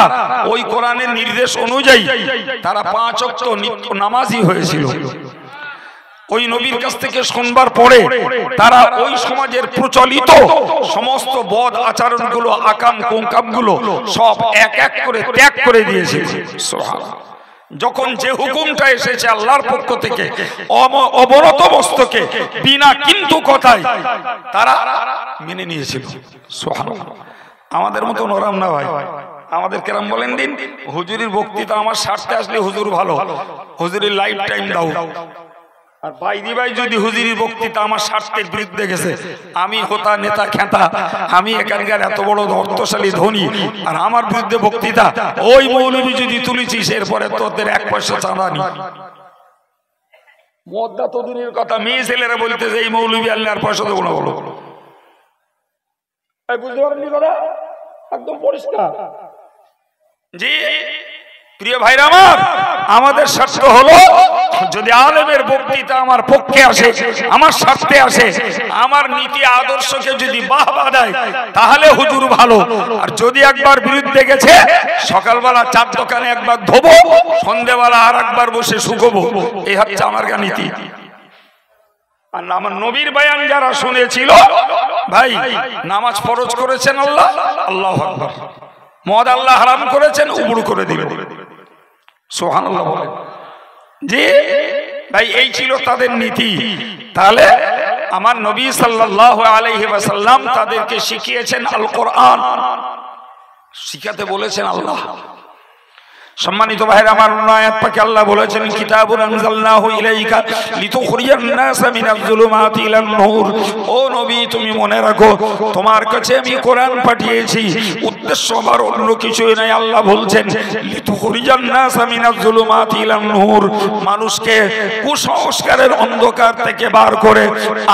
ওই কোরআনের নির্দেশ অনুযায়ী তারা 5 ওয়াক্ত নিত্য নামাজি হয়েছিল। ওই নবীর কাছ থেকে শুনবার পরে তারা ওই সমাজের প্রচলিত সমস্ত বদ আচরণগুলো, আকাম কুকামগুলো সব এক এক করে ত্যাগ করে দিয়েছে। সুবহানাল্লাহ। যখন যে হুকুমটা এসেছে আল্লাহর পক্ষ থেকে অবনত মস্তকে বিনা কিন্তু কথায় তারা মেনে নিয়েছিল। সুবহানাল্লাহ। আমাদের মতো নরম না ভাই, আমাদের কেরাম বলেন দিন হুজুরের বক্তৃতা আমার স্বার্থে আসলে হুজুর ভালো, হুজুরের লাইফ টাইম দাও। আর বাইদি ভাই যদি হুজুরের বক্তৃতা আমার স্বার্থের বিরুদ্ধে গেছে, আমি হোতা নেতা খেতা, আমি এখানকার এত বড় অর্থশালী ধনী, আর আমার বিরুদ্ধে বক্তৃতা ওই মৌলবী যদি তুলেছিস এরপরে তোদের 1 পয়সা চাঁদা নি। মদ্দা তো দূরের কথা, মেয়ে ছেলেরা বলতেছে এই মৌলবী আল্লাহ আর পয়সা দেবো না। বলো বুঝতে পারেননি কথা? একদম পরিষ্কার। জি প্রিয় ভাইরা আমার, আমাদের স্বার্থ হলো যদি আলেমের বক্তৃতা আমার পক্ষে আসে, আমার স্বার্থে আসে, আমার নীতি আদর্শকে যদি বাহবা দেয় তাহলে হুজুর ভালো, আর যদি একবার বিরুদ্ধে গেছে সকালবেলা 4 দোকানে একবার ধোবো, সন্ধ্যেবেলা আর একবার বসে শুকোবো, এই হচ্ছে আমার নীতি। আর আমার নবীর বয়ান যারা শুনেছিল ভাই, নামাজ ফরজ করেছেন আল্লাহ, আল্লাহু আকবার, মদ আল্লাহ হারাম করেছেন, উবুড় করে দিবেন। সুবহানাল্লাহ বলেন। জি ভাই, এই ছিল তাদের নীতি। তাহলে আমার নবী সাল্লাল্লাহু আলাইহি ওয়াসাল্লাম তাদেরকে শিখিয়েছেন আল কোরআন, শিখাতে বলেছেন আল্লাহ। সম্মানিত ভাইরা আমার, আয়াত পাকে আল্লাহ বলেছেন কিতাবুন আনজালনাহু ইলাইকা লিতুখরিজান নাসা মিনাজ যুলুমাতি ইলান নূর। ও নবী তুমি মনে রাখো তোমার কাছে আমি কোরআন পাঠিয়েছি, উদ্দেশ্য আমার অন্য কিছুই নাই। আল্লাহ বলছেন লিতুখরিজান নাসা মিনাজ যুলুমাতি ইলান নূর, মানুষকে কুসংস্কারের অন্ধকার থেকে বার করে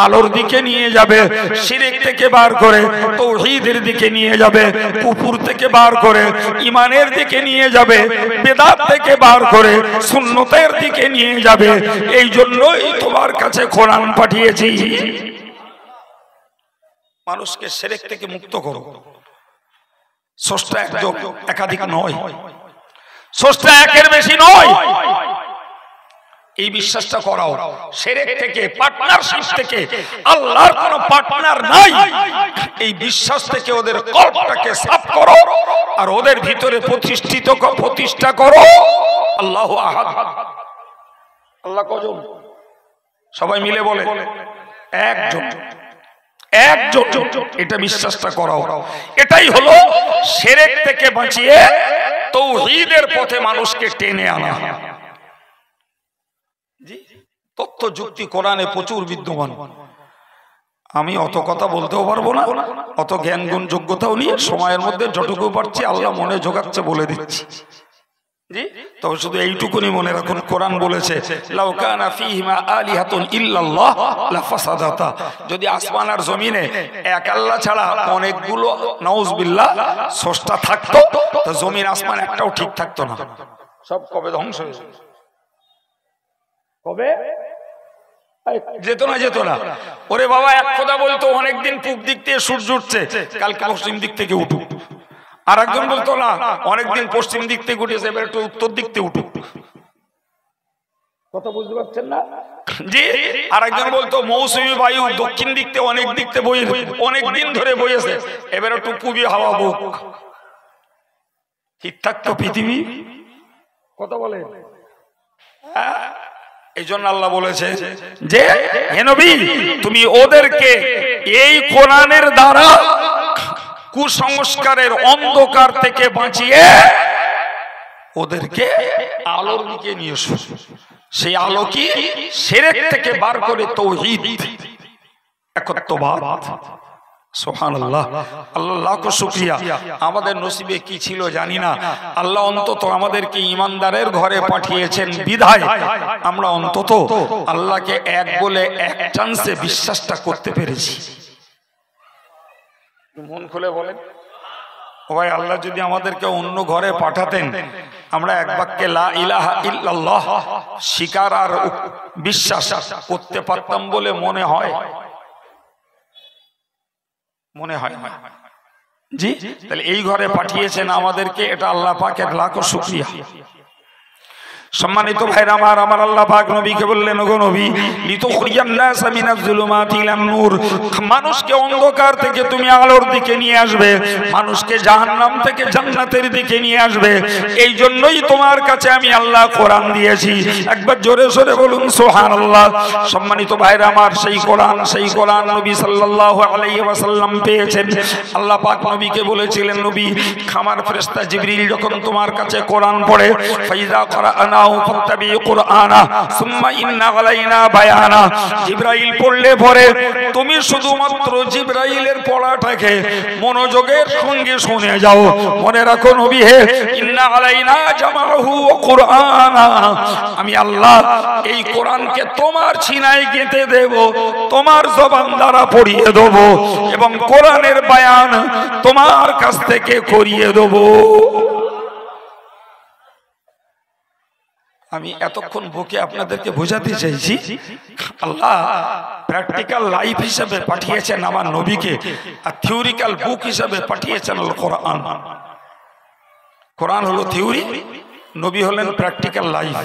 আলোর দিকে নিয়ে যাবে, শিরক থেকে বার করে তাওহীদের দিকে নিয়ে যাবে, কুফর থেকে বার করে ঈমানের দিকে নিয়ে যাবে, বেদাত থেকে বার করে সুন্নতের দিকে নিয়ে যাবে। এই জন্যই তোমার কাছে কোরআন পাঠিয়েছি। মানুষকে শিরক থেকে মুক্ত করো। স্রষ্টা একজন, একাধিক নয়, স্রষ্টা একের বেশি নয়, এই বিশ্বাসটা করাও। শিরক থেকে, পার্টনারশিপ থেকে, আল্লাহর কোনো পার্টনার নাই, এই বিশ্বাস থেকে ওদের কল্পটাকে সাফ করো আর ওদের ভিতরে প্রতিষ্ঠা করো আল্লাহু আহাদ। আল্লাহ কজন? সবাই মিলে বলে একজন, একজন। এটা বিশ্বাসটা করাও। এটাই হলো শিরক থেকে বাঁচিয়ে তাওহীদের পথে মানুষকে টেনে আনা। তথ্য যুক্তি কোরআনে প্রচুর বিদ্যমান। আমি অত কথা বলতেও পারবো না, অত জ্ঞান গুণ যোগ্যতাও নিয়ে সময়ের মধ্যে যতটুকু পারছি আল্লাহ মনে জোগাচ্ছে বলে দিচ্ছি। জি, তবে শুধু এইটুকুনি মনে রাখুন, কোরআন বলেছে লাউ কানা ফীহিমা আলিহাতুন ইল্লাল্লাহ লাফাসাদাতা, যদি আসমান আর জমিনে এক আল্লাহ ছাড়া অনেকগুলো নাউজুবিল্লাহ স্রষ্টা থাকতো তো জমিন আসমান একটাও ঠিক থাকতো না, সব কবে ধ্বংস হয়ে যাবে, কবে যেত না। ওরে বাবা, এক কথা বলতো অনেকদিন পূব দিক থেকে সূর্য উঠছে, কালকে পশ্চিম দিক থেকে উঠুক। আর একজন বলতো না, অনেকদিন পশ্চিম দিক থেকে উঠেছে, এবার একটু উত্তর দিক থেকে উঠুক। কথা বুঝতে পারছেন না জি? আর একজন বলতো মৌসুমী বায়ু দক্ষিণ দিক থেকে অনেক দিক থেকে বয়ে, অনেক দিন ধরে বইয়েছে, এবার একটু পূবী হাওয়া বক। ঠিক থাকতো পৃথিবী? কথা বলে। এই জন্য আল্লাহ বলেছে যে হে নবী, তুমি ওদেরকে এই কোরআনের দ্বারা কুসংস্কারের অন্ধকার থেকে বাঁচিয়ে ওদেরকে আলোর দিকে নিয়ে এসো। সেই আলো কি? শিরক থেকে বার করে তাওহীদ, একত্ববাদ। সুবহানাল্লাহ, আল্লাহ লাখো শুকরিয়া। আমাদের নসিবে কি ছিল জানি না, আল্লাহ অন্তত আমাদেরকে ঈমানদারের ঘরে পাঠিয়েছেন বিধায় আমরা অন্তত আল্লাহকে এক বলে এক চান্সে বিশ্বাসটা করতে পেরেছি। মন খুলে বলেন ভাই, আল্লাহ যদি আমাদেরকে অন্য ঘরে পাঠাতেন, আমরা এক বাক্যে লা ইলাহা ইল্লাল্লাহ স্বীকার আর বিশ্বাস করতে পারতাম বলে মনে হয় জি? তাহলে এই ঘরে পাঠিয়েছেন আমাদেরকে, এটা আল্লাহ পাকের লাখো শুকরিয়া। সম্মানিত ভাইরা আমার, আমার আল্লাহ পাক নবীকে বললেন, ওগো নবী, লিতুখরিজান নাস মিনাজ যুলুমাতি ইলান নূর, মানুষকে অন্ধকার থেকে তুমি আলোর দিকে নিয়ে আসবে, মানুষকে জাহান্নাম থেকে জান্নাতের দিকে নিয়ে আসবে। এই জন্যই তোমার কাছে আমি আল্লাহ কোরআন দিয়েছি। একবার জোরে সোরে বলুন সুবহানাল্লাহ। সম্মানিত ভাইরা আমার, সেই কোরআন নবী সাল্লাল্লাহু আলাইহি ওয়াসাল্লাম পেয়েছেন। আল্লাহ পাক নবীকে বলেছিলেন, নবী, আমার ফেরেশতা জিবরিল যখন তোমার কাছে কোরআন পড়ে, ফাইজা করানা জিবরাইল পড়লে পরে তুমি শুধুমাত্র জিবরাইলের পড়াটাকে মনোযোগের সঙ্গে শুনে যাও। মনে রাখো নবী হে, ইন্না আলাইনা জামাহু ওয়া কুরআনা, আমি আল্লাহ এই কোরআনকে তোমার সিনায় গেঁথে দেব, তোমার জবান দ্বারা পড়িয়ে দেব এবং কোরআনের বায়ান তোমার কাছ থেকে করিয়ে দেব। আমি এতক্ষণ বকে আপনাদেরকে বোঝাতে চাইছি, আল্লাহ প্র্যাকটিক্যাল লাইফ হিসেবে পাঠিয়েছেন আমার নবীকে, আর থিওরিক্যাল বুক হিসেবে পাঠিয়েছেন কোরআন। কোরআন হলো থিওরি, নবী হলেন প্র্যাকটিক্যাল লাইফ।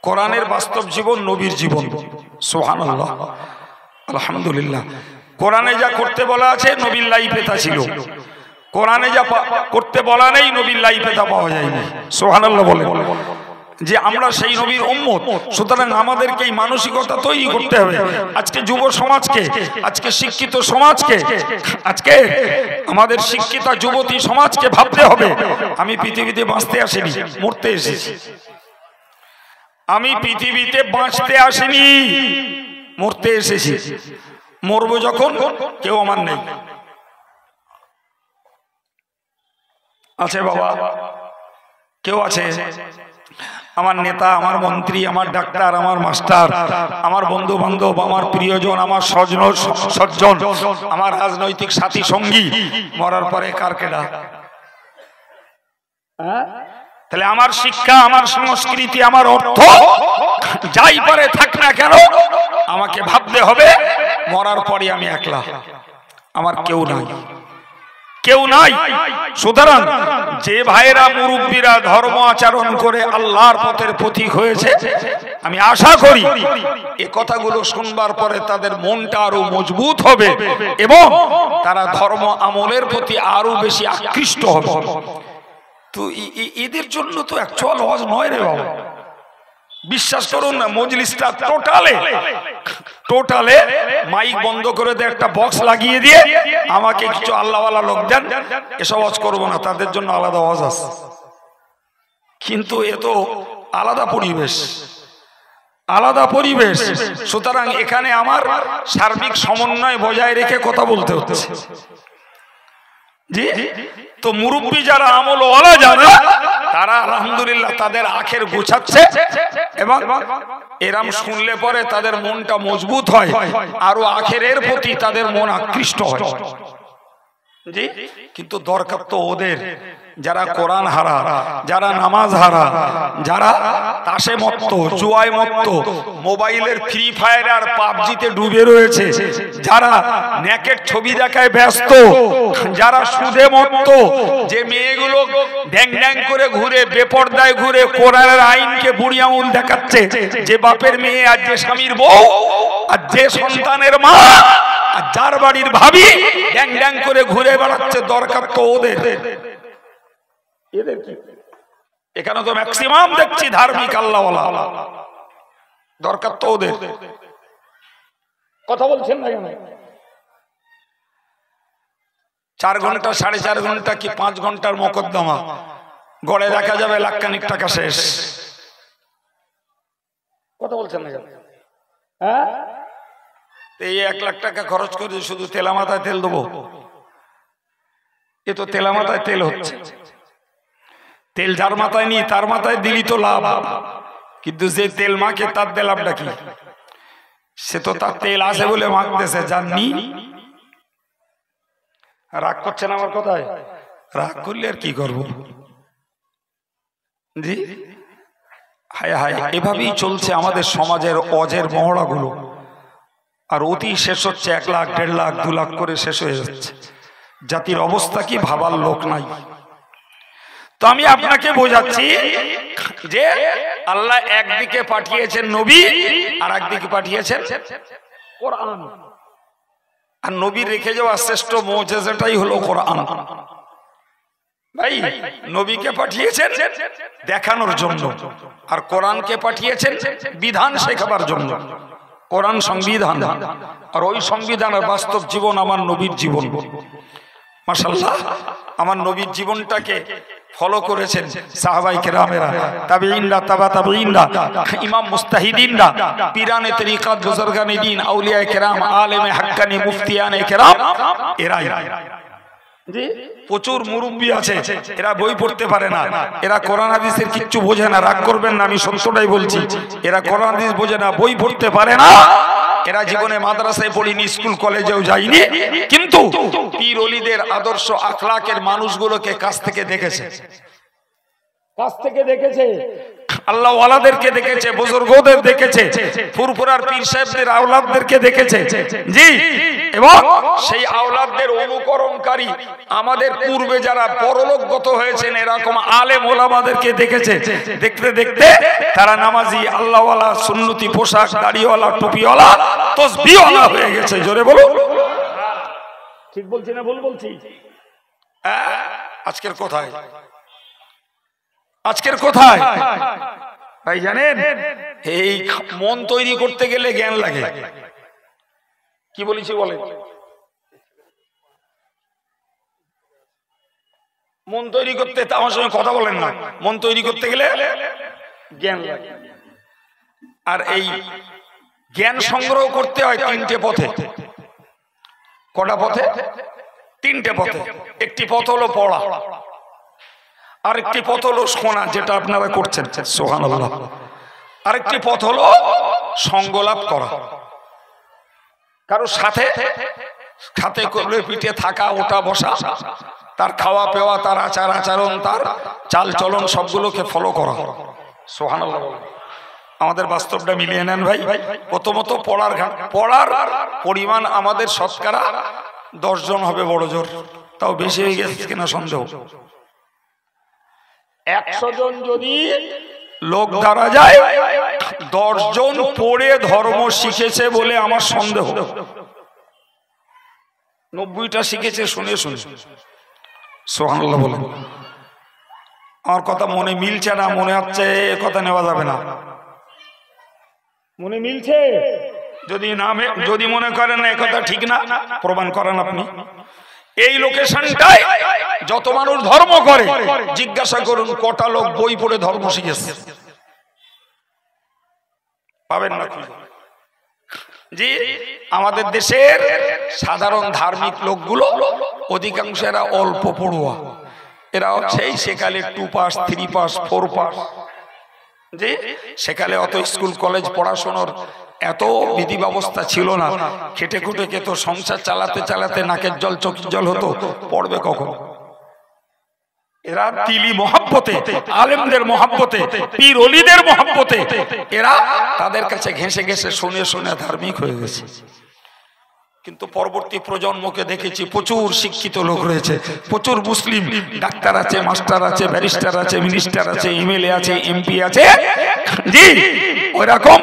কোরআনের বাস্তব জীবন, নবীর জীবন। সুবহানাল্লাহ, আলহামদুলিল্লাহ। কোরআনে যা করতে বলা আছে নবীর লাইফে তা ছিল, কোরআনে যা করতে বলা নেই নবীর লাইফে তা পাওয়া যায়নি। সুবহানাল্লাহ বলে যে আমরা সেই নবীর উম্মত, সুতরাং আমাদেরকে এই মানসিকতা তৈরি করতে হবে। আজকে যুব সমাজকে, আজকে শিক্ষিত সমাজকে, আজকে আমাদের শিক্ষিত যুবতী সমাজকে ভাবতে হবে, আমি পৃথিবীতে বাঁচতে আসিনি, মরতে এসেছি। আমি পৃথিবীতে বাঁচতে আসিনি, মরতে এসেছি। মরবো যখন কেউ আমার নেই। আছে বাবা, কেউ আছে? আমার নেতা, আমার মন্ত্রী, আমার ডাক্তার, আমার মাস্টার, আমার বন্ধু বান্ধব, আমার প্রিয়জন, আমার সজ্জন, আমার রাজনৈতিক সাথী সঙ্গী মরার পরে কার কেডা? তাহলে আমার শিক্ষা, আমার সংস্কৃতি, আমার অর্থ যাই পারে থাক না কেন, আমাকে ভাবতে হবে মরার পরে আমি একলা, আমার কেউ নাই, কেউ নাই। সুতরাং যে ভাইরা মুরব্বীরা ধর্ম আচরণ করে আল্লাহর পথের পথিক হয়েছে, আমি আশা করি এই কথাগুলো শুনবার পরে তাদের মনটা আরো মজবুত হবে এবং তারা ধর্ম আমলের প্রতি আরো বেশি আকৃষ্ট হবে। তো এদের জন্য তো অ্যাকচুয়াল ওয়াজ নয় রে বাবা, বিশ্বাস করুন না। মজলিসটা টোটালে মাইক বন্ধ করে দিয়ে একটা বক্স লাগিয়ে দিয়ে আমাকে কিছু আল্লাহওয়ালা লোক দেন, এসব ওয়াজ করবো না, তাদের জন্য আলাদা ওয়াজ আছে। কিন্তু এ তো আলাদা পরিবেশ, আলাদা পরিবেশ। সুতরাং এখানে আমার সার্বিক সমন্বয় বজায় রেখে কথা বলতে হচ্ছে। জি, তো মুরব্বী যারা, আমলওয়ালা যারা, তারা আলহামদুলিল্লাহ তাদের আখের গুছাচ্ছে এবং এরাম শুনলে পরে তাদের মনটা মজবুত হয়, আরো আখেরের প্রতি তাদের মন আকৃষ্ট হয়। জি, কিন্তু দরকার তো ওদের যারা কোরআন হারা, যারা নামাজ হারা, যারা তাসে মত্ত, জুয়ায় মত্ত, মোবাইলের ফ্রি ফায়ার আর পাবজিতে ডুবে রয়েছে, যারা নেকের ছবি দেখায় ব্যস্ত, যারা সুদে মত্ত, যে মেয়েগুলো ড্যাং ড্যাং করে ঘুরে, বেপরদায় ঘুরে কোরআনের আইনকে বুড়ি আঙুল দেখাচ্ছে, যে বাপের মেয়ে আর যে স্বামীর বউ আর যে সন্তানের মা আর যার বাড়ির ভাবি ড্যাং ড্যাং করে ঘুরে বেড়াচ্ছে, দরকার তো ওদের। এখানে তো ম্যাক্সিমাম দেখছি ধার্মিক আল্লাহওয়ালা, দরকার তো ওদের। কথা বলছেন না কেন? 4 ঘন্টা 4.5 ঘন্টা কি 5 ঘন্টার মোকদ্দমা, গড়ে দেখা যাবে লাখখানিক টাকা শেষ। কথা বলছেন না কেন? হ্যাঁ, এই 1 লাখ টাকা খরচ করে শুধু তেলা মাথায় তেল দেবো, এ তো তেলা মাথায় তেল হচ্ছে। তেল যার মাথায় নি তার মাথায় দিলি তো লাভ, কিন্তু যে তেল মাকে তার দিয়ে লাভটা কি? সে তো তার তেল আছে বলে মাখতেছে, জাননি। রাগ করছেন আমার কথায়? রাগ করলে আর কি করব? জি, হায় হায়, এভাবেই চলছে আমাদের সমাজের অজের মহড়াগুলো। আর অতি শেষ হচ্ছে 1 লাখ, 1.5 লাখ, 2 লাখ করে শেষ হয়ে যাচ্ছে। জাতির অবস্থা কি ভাবার লোক নাই। তো আমি আপনাকে বোঝাচ্ছি যে আল্লাহ একদিকে পাঠিয়েছেন নবী, আর একদিকে পাঠিয়েছেন কোরআন। আর নবী রেখে যাওয়া শ্রেষ্ঠ মুজিজাটাই হলো কোরআন। ভাই, নবীকে পাঠিয়েছেন দেখানোর জন্য, আর কোরআনকে পাঠিয়েছেন বিধান শেখাবার জন্য। কোরআন সংবিধান, আর ওই সংবিধানের বাস্তব জীবন আমার নবীর জীবন। মাশাআল্লাহ, আমার নবীর জীবনটাকে ফলো করেছেন সাহাবায়ে কেরামেরা, তাবেঈনরা, তাবা তাবেঈনরা, ইমাম মুস্তাহিদিনরা, পীরানে তরিকাত, বুজুর্গানে দ্বীন, আউলিয়ায়ে কেরাম, আলেমে হাক্কানি, মুফতিয়ানে কেরাম, এরাই। জি, প্রচুর মুরব্বী আছে, এরা বই পড়তে পারে না, এরা কোরআন হাদিসের কিচ্ছু বোঝে না। রাগ করবেন না, আমি সত্যটাই বলছি। এরা কোরআন হাদিস বোঝে না, বই পড়তে পারে না। এরা জীবনে মাদ্রাসায় পড়িনি, স্কুল কলেজেও যায়নি, কিন্তু পীর ওলিদের আদর্শ আখলাকের মানুষগুলোকে কাছ থেকে দেখেছে, কাছ থেকে দেখেছে, আল্লাহ ওয়ালাদেরকে দেখেছে, বুজুর্গদের দেখেছে, ফুরফুরার পীর সাহেবদের আওলাদদেরকে দেখেছে। জি, এবং সেই আওলাদদের অনুকরণকারী আমাদের পূর্বে যারা পরলোকগত হয়েছেন এরকম আলেম ওলামাদেরকে দেখেছে। দেখতে দেখতে তারা নামাজি, আল্লাহওয়ালা, সুন্নতি পোশাক, দাড়িওয়ালা, টুপিওয়ালা, তসবিহওয়ালা হয়ে গেছে। জোরে বলো, ঠিক বলছি না ভুল বলছি? আজকের কোথায়, আজকের কোথায় ভাই জানেন? এই মন তৈরি করতে গেলে জ্ঞান লাগে। কি বলেছি বলে? মন তৈরি করতে, আমার সঙ্গে কথা বলেন না, মন তৈরি করতে গেলে জ্ঞান লাগে। আর এই জ্ঞান সংগ্রহ করতে হয় 3টে পথে। কটা পথে? 3টে পথে। একটি পথ হলো পড়া, আরেকটি পথ হলো শোনা, যেটা আপনারা করছেন, সুবহানাল্লাহ। আরেকটি পথ হলো সঙ্গলাভ করা, কারো সাথে সাথে করলে পিঠে থাকা, ওঠা বসা, তার খাওয়া পেওয়া, তার আচার আচরণ, তার চাল চলন, সবগুলোকে ফলো করা। সুবহানাল্লাহ। আমাদের বাস্তবটা মিলিয়ে নেন ভাই। প্রথমত পড়ার পরিমাণ আমাদের শতকরা 10 জন হবে বড় জোর, তাও বেশি হয়ে গেছে কিনা সন্দেহ। 100 জন যদি লোক ধরা যায়, 10 জন পড়ে ধর্ম শিখেছে বলে আমার সন্দেহ। 90টা শিখেছে শুনে শুনে। সুবহানাল্লাহ বলেন। আমার কথা মনে মিলছে না, মনে হচ্ছে এ কথা নেওয়া যাবে না। মনে মিলছে? যদি মনে করেন না একথা ঠিক না, প্রমাণ করেন আপনি। এই লোকেশনটায় যত মানুষ ধর্ম করে জিজ্ঞাসা করুন কটা লোক বই পড়ে ধর্ম শিখেছে, পাবেন না। জি, আমাদের দেশের সাধারণ ধার্মিক লোকগুলো অধিকাংশ এরা অল্প পড়ুয়া, এরাও সেই সেকালে 2 পাস 3 পাস 4 পাস, যে সেকালে অত স্কুল কলেজ পড়াশোনার এত বিধি ব্যবস্থা ছিল না। খেটে খুটে খেত, সংসার চালাতে চালাতে নাকের জল চোখের জল হতো, পড়বে কখন? এরা তিলি মহব্বতে, আলেমদের মহব্বতে, পীর ওলিদের মহব্বতে এরা তাদের কাছে ঘেঁষে ঘেঁষে শুনে শুনে ধার্মিক হয়ে গেছে। কিন্তু পরবর্তী প্রজন্মকে দেখেছি প্রচুর শিক্ষিত লোক রয়েছে, প্রচুর মুসলিম ডাক্তার আছে, মাস্টার আছে, ব্যারিস্টার আছে, মিনিস্টার আছে, এমএলএ আছে, এমপি আছে, জি ওইরকম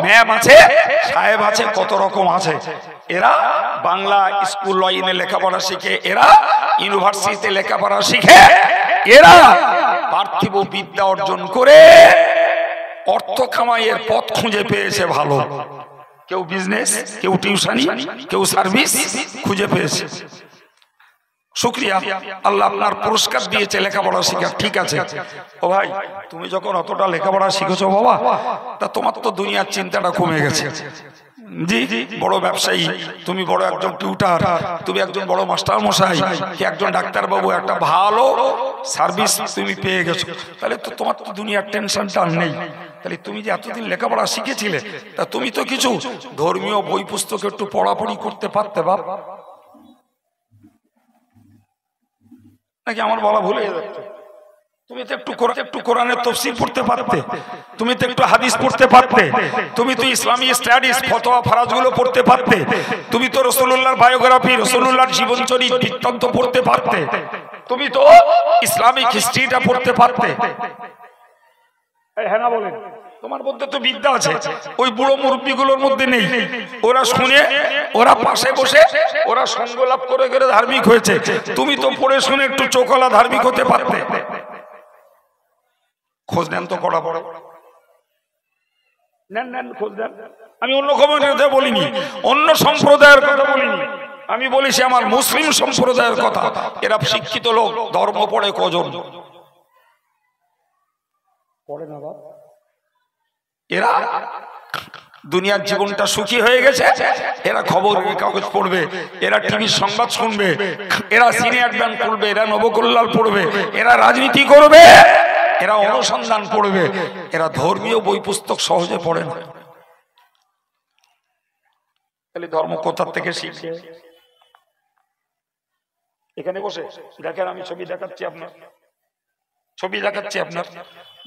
ম্যাম আছে, সাহেব আছে, কত রকম আছে। এরা বাংলা স্কুল লাইনে লেখাপড়া শিখে, এরা ইউনিভার্সিটিতে লেখাপড়া শিখে, এরা পার্থিব বিদ্যা অর্জন করে অর্থ কামাইয়ের পথ খুঁজে পেয়েছে ভালো। কেউ বিজনেস, কেউ টিউশনি, কেউ সার্ভিস খুঁজে পেয়েছে। শুকরিয়া, আল্লাহ আপনার পুরস্কার দিয়েছে লেখাপড়া শিখা, ঠিক আছে। ও ভাই, তুমি যখন অতটা লেখাপড়া শিখেছো বাবা, তা তোমার তো দুনিয়ার চিন্তাটা কমে গেছে। জি, বড় ব্যবসায়ী তুমি, বড় একজন টিউটার তুমি, একজন বড় মাস্টার মশাই কি একজন ডাক্তার বাবু, একটা ভালো সার্ভিস তুমি পেয়ে গেছো, তাহলে তো তোমার তো দুনিয়ার টেনশনটা নেই। তাহলে তুমি যে এতদিন লেখাপড়া শিখেছিলে, তা তুমি তো কিছু ধর্মীয় বই পুস্তক একটু পড়াপড়ি করতে পারতে বাপ, নাকি আমার বলা ভুলে যাচ্ছে? তুমি তো একটু কোরআনের তাফসীর পড়তে পারতে, তুমি তো একটু হাদিস পড়তে পারতে, তুমি তো ইসলামী স্টাডিজ ফতোয়া ফরাজগুলো পড়তে পারতে, তুমি তো রাসূলুল্লাহর বায়োগ্রাফি, রাসূলুল্লাহর জীবনচরিত বৃত্তান্ত পড়তে পারতে, তুমি তো ইসলামিক হিস্ট্রিটা পড়তে পারতে। হ্যাঁ না বলেন? তোমার মধ্যে তো বিদ্যা আছে, ওই বুড়ো মুরব্বীগুলোর মধ্যে নেই। ওরা শুনে, ওরা পাশে বসে, ওরা সঙ্গ লাভ করে করে ধার্মিক হয়েছে। তুমি তো পড়ে শুনে একটু চোখলা ধার্মিক হতে পারতে। খোঁজ নেন তো কড়া বড়, নেন নেন খোঁজ নেন। আমি অন্য কমিউনিটির বলিনি, অন্য সম্প্রদায়ের কথা বলিনি, আমি বলেছি আমার মুসলিম সম্প্রদায়ের কথা। এরা শিক্ষিত লোক, ধর্ম পড়ে কজন? পড়ে না বাবা। এরা দুনিয়ার জীবনটা সুখী হয়ে গেছে, এরা খবরের কাগজ পড়বে, এরা টিভির সংবাদ শুনবে, এরা সিনিয়র ব্যান্ড পড়বে, এরা নবকল্যাণ পড়বে, এরা রাজনীতি করবে, এরা অনুসন্ধান পড়বে, এরা ধর্মীয় বই পুস্তক সহজে পড়ে না। তাহলে ধর্ম কোথা থেকে শিখবে? এখানে বসে দেখেন, আমি ছবি দেখাচ্ছি আপনার, ছবি দেখাচ্ছি আপনার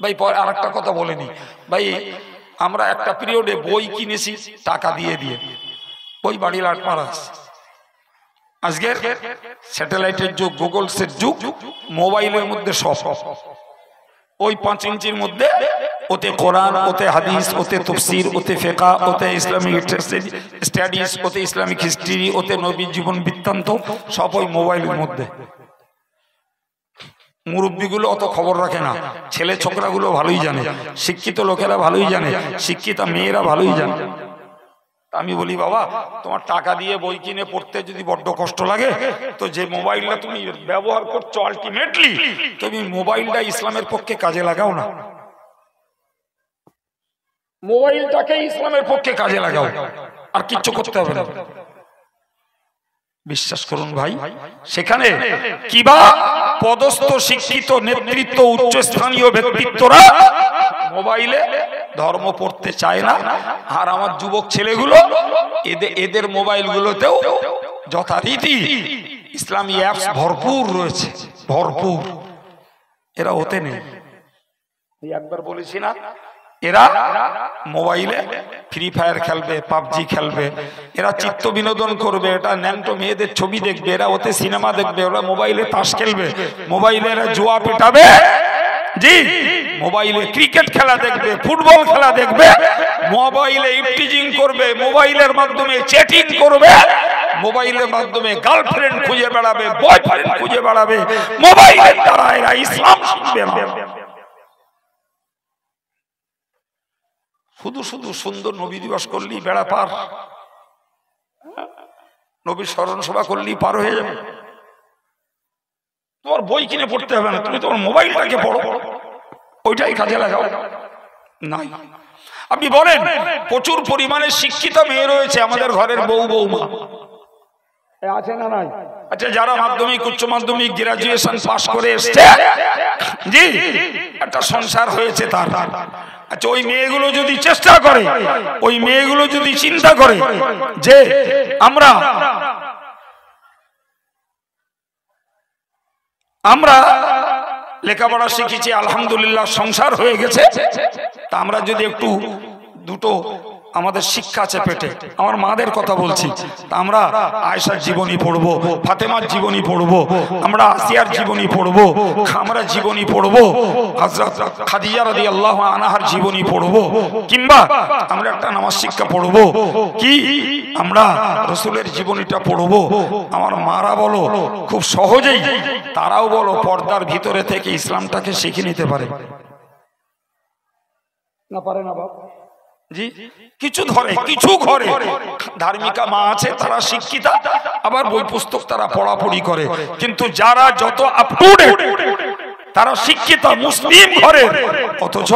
ভাই। পরে আর একটা কথা বলেনি ভাই, আমরা একটা পিরিয়ডে বই কিনেছি টাকা দিয়ে দিয়ে, বই বাড়ি লাট মারাস। আজকের স্যাটেলাইটের যুগ, গুগলসের যুগ, মোবাইলের মধ্যে সব, ওই 5 ইঞ্চির মধ্যে ওতে কোরআন, ওতে হাদিস, ওতে তাফসীর, ওতে ফিকহ, ওতে ইসলামিক স্টাডিজ, ওতে ইসলামিক হিস্ট্রি, ওতে নবীর জীবন বৃত্তান্ত, সব ওই মোবাইলের মধ্যে। মুরব্বীগুলো অত খবর রাখে না, ছেলে ছোকরাগুলো ভালোই জানে, শিক্ষিত লোকেরা ভালোই জানে, শিক্ষিতা মেয়েরা ভালোই জানে। আমি বলি বাবা, তোমার টাকা দিয়ে বই কিনে পড়তে যদি বড্ড কষ্ট লাগে, তো যে মোবাইলটা তুমি ব্যবহার করছো আলটিমেটলি তুমি মোবাইলটা ইসলামের পক্ষে কাজে লাগাও না, মোবাইলটাকে ইসলামের পক্ষে কাজে লাগাও, আর কিচ্ছু করতে হবে না। বিশ্বাস করুন ভাই, সেখানে কিবা পদস্থ শিক্ষিত নেতৃত্ব, উচ্চস্থানীয় ব্যক্তিত্বরা মোবাইলে ধর্ম পড়তে চায় না। আর আমার যুবক ছেলেগুলো এদের মোবাইলগুলোতেও যথারীতি ইসলামী অ্যাপস ভরপুর রয়েছে, ভরপুর। এরা ওতে নেই। একবার বলেছি না, এরা মোবাইলে ফ্রি ফায়ার খেলবে, পাবজি খেলবে, এরা চিত্ত বিনোদন করবে, এটা ন্যাংটো মেয়েদের ছবি দেখবে, এরা ওতে সিনেমা দেখবে, ওরা মোবাইলে তাস খেলবে, মোবাইলে এরা জুয়া পেটাবে, জি মোবাইলে ক্রিকেট খেলা দেখবে, ফুটবল খেলা দেখবে, মোবাইলে ইফটিজিং করবে, মোবাইলের মাধ্যমে চ্যাটিং করবে, মোবাইলের মাধ্যমে গার্লফ্রেন্ড খুঁজে বেড়াবে, বয়ফ্রেন্ড খুঁজে বেড়াবে, মোবাইলের দ্বারা এরা ইসলাম শিখবে। শুধু শুধু সুন্দর নবী দিবস করলেই বেড়া পার, নবীর স্মরণ সভা করলেই পার হয়ে যাবে। তোমার বই কিনে পড়তে হবে না, তুমি তোমার মোবাইলটাকে পড়ো, ওইটাই কাজে লাগাও। নাই, আপনি বলেন প্রচুর পরিমাণে শিক্ষিত মেয়ে রয়েছে আমাদের ঘরের বউ বৌমা, আছে না নাই? আচ্ছা, যারা মাধ্যমিক উচ্চ মাধ্যমিক গ্রাজুয়েশন পাশ করে এসছে, জি একটা সংসার হয়েছে তার, আচ্ছা ওই মেয়েগুলো যদি চেষ্টা করে, ওই মেয়েগুলো যদি চিন্তা করে যে আমরা লেখাপড়া শিখেছি, আলহামদুলিল্লাহ সংসার হয়ে গেছে, তা আমরা যদি একটু দুটো আমাদের শিক্ষা আছে পেটে, আমার মাদের কথা বলছি, তা আমরা আয়েশার জীবনী পড়বো, ফাতেমার জীবনী পড়বো, আমরা আসিয়ার জীবনী পড়বো, আমরা জীবনী পড়বো, হযরত খাদিজা রাদিয়াল্লাহু আনহার জীবনী পড়বো, কিংবা আমরা একটা নামাজ শিক্ষা পড়বো, কি আমরা রাসূলের জীবনীটা পড়বো। আমার মারা বলো খুব সহজেই, তারাও বলো পর্দার ভিতরে থেকে ইসলামটাকে শিখে নিতে পারে না, পারে না বাবা? জি, কিছু ধরে কিছু ঘরে ধার্মিকা মা আছে, তারা শিক্ষিতা, আবার বই পুস্তক তারা পড়াপড়ি করে, কিন্তু যারা যত আপ টু ডেট তারা শিক্ষিতা মুসলিম ঘরে, অথচ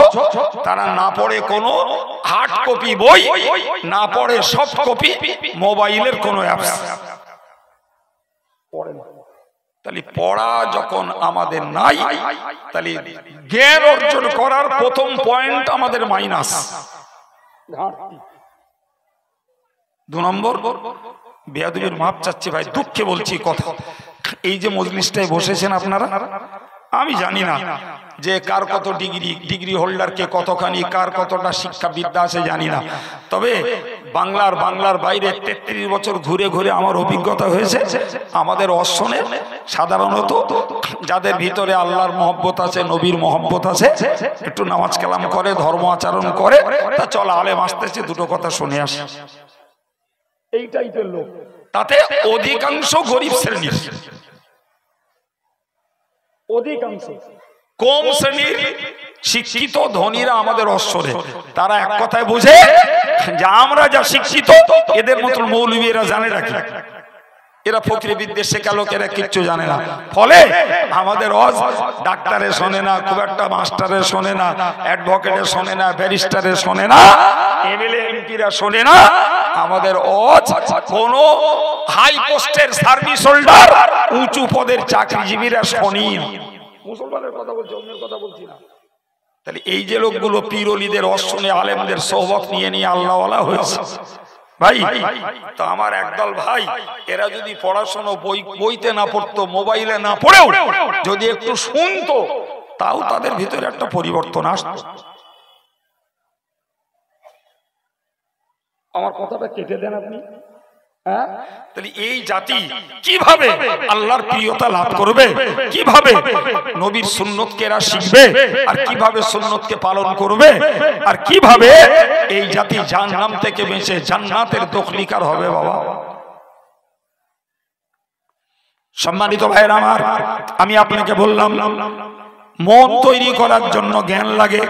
তারা না পড়ে কোনো হার্ড কপি বই, না পড়ে সফট কপি মোবাইলের কোনো অ্যাপস পড়ে না। তাহলে পড়া যখন আমাদের নাই, তাহলে জ্ঞান অর্জন করার প্রথম পয়েন্ট আমাদের মাইনাস। 2 নম্বর, বেয়াদবির মাপ চাচ্ছি ভাই, দুঃখে বলছি কথা, এই যে মজলিসটায় বসেছেন আপনারা, আমি জানি না যে কার কত ডিগ্রি হোল্ডারকে কতখানি, কার কতটা শিক্ষা বিদ্যা আছে জানি না, তবে বাংলার বাইরে 33 বছর ঘুরে ঘুরে আমার অভিজ্ঞতা হয়েছে, আমাদের অশ্বনে সাধারণত যাদের ভিতরে আল্লাহর মহব্বত আছে, নবীর মহব্বত আছে, একটু নামাজ কালাম করে, ধর্ম আচরণ করে, তা চল আলেম আসতেছে, দুটো কথা শুনে আসে, এই টাইপের লোক, তাতে অধিকাংশ গরিব শ্রেণীর, অধিকাংশ কম শ্রেণীর শিক্ষিত ধনীরা আমাদের অশ্বরে, তারা এক কথায় বুঝে যে আমরা যা শিক্ষিত এদের মতো মৌলবীরা জানে রাখি, এরা ফকরি বিদ্যে শেখালো, এরা কিচ্ছু জানে না, ফলে আমাদের ডাক্তারে শোনে না, খুব একটা মাস্টারে শোনে না, অ্যাডভোকেটে শোনে না, ব্যারিস্টারে শোনে না, এমএলএ এমপিরা শোনে না, আমাদের কোন হাই পোস্টের সার্ভিস হোল্ডার, উঁচু পদের চাকরিজীবীরা শোনি। মুসলমানের কথা বলছি, অন্যের কথা বলছি না। তাহলে এই যে লোকগুলো পীর ওলিদের অশ্বনে আলেমদের সোহবত নিয়ে নিয়ে আল্লাহওয়ালা হয়েছে ভাই, তো আমার একদল ভাই, এরা যদি পড়াশোনা বইতে না পড়তো, মোবাইলে না পড়েও যদি একটু শুনতো, তাও তাদের ভিতরে একটা পরিবর্তন আসতো। আমার কথাটা কেটে দেন আপনি। তাহলে এই জাতি কিভাবে আল্লাহর প্রিয়তা লাভ করবে, কিভাবে নবীর সুন্নতকে এরা শিখবে, আর কিভাবে সুন্নতকে পালন করবে, আর কিভাবে এই জাতি জাহান্নাম থেকে বেঁচে জান্নাতের দখলিকার হবে বাবা। সম্মানিত ভাইরা আমার, আমি আপনাকে বললাম মন তৈরি করার জন্য জ্ঞান লাগে,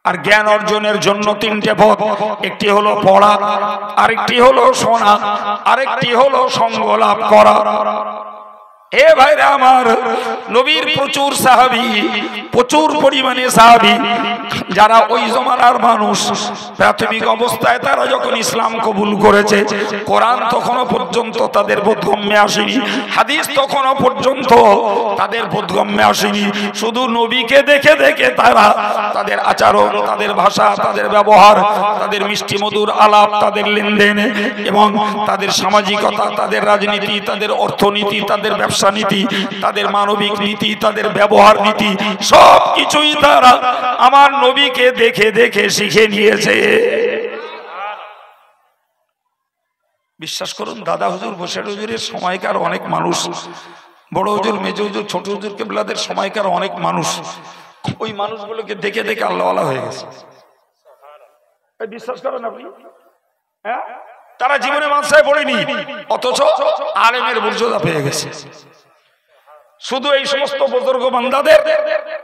আর জ্ঞান অর্জনের জন্য 3টে পথ, একটি হলো পড়া, আরেকটি হলো শোনা, আরেকটি হলো সঙ্গ লাভ করা। এ ভাইরা আমার, নবীর প্রচুর সাহাবী, প্রচুর পরিমাণে সাহাবী, যারা ওই জমানার মানুষ, প্রাথমিক অবস্থায় তারা যখন ইসলাম কবুল করেছে, কোরআন তখনও পর্যন্ত তাদের বোধগম্যে আসেনি, হাদিস তখনও পর্যন্ত তাদের বোধগম্যে আসেনি, শুধু নবীকে দেখে দেখে তারা তাদের আচরণ, তাদের ভাষা, তাদের ব্যবহার, তাদের মিষ্টি মধুর আলাপ, তাদের লেনদেন এবং তাদের সামাজিকতা, তাদের রাজনীতি, তাদের অর্থনীতি, তাদের ব্যবসা নীতি, তাদের মানবিক নীতি, তাদের ব্যবহার নীতি, সব কিছুই তারা আমার নবীকে দেখে দেখে শিখে নিয়েছে। বিশ্বাস করুন, দাদা হুজুর, বসের হুজুরের সময়কার অনেক মানুষ, বড় হুজুর, মেজ হুজুর, ছোট হুজুর কেবলাদের সময়কার অনেক মানুষ, ওই মানুষগুলোকে দেখে দেখে আল্লাহওয়ালা হয়ে গেছে। বিশ্বাস করেন আপনি? হ্যাঁ, তারা জীবনে মাদ্রাসায় পড়েনি, অথচ আলেমের মর্যাদা পেয়ে গেছে। শুধু এই সমস্ত বুজুর্গ বান্দাদের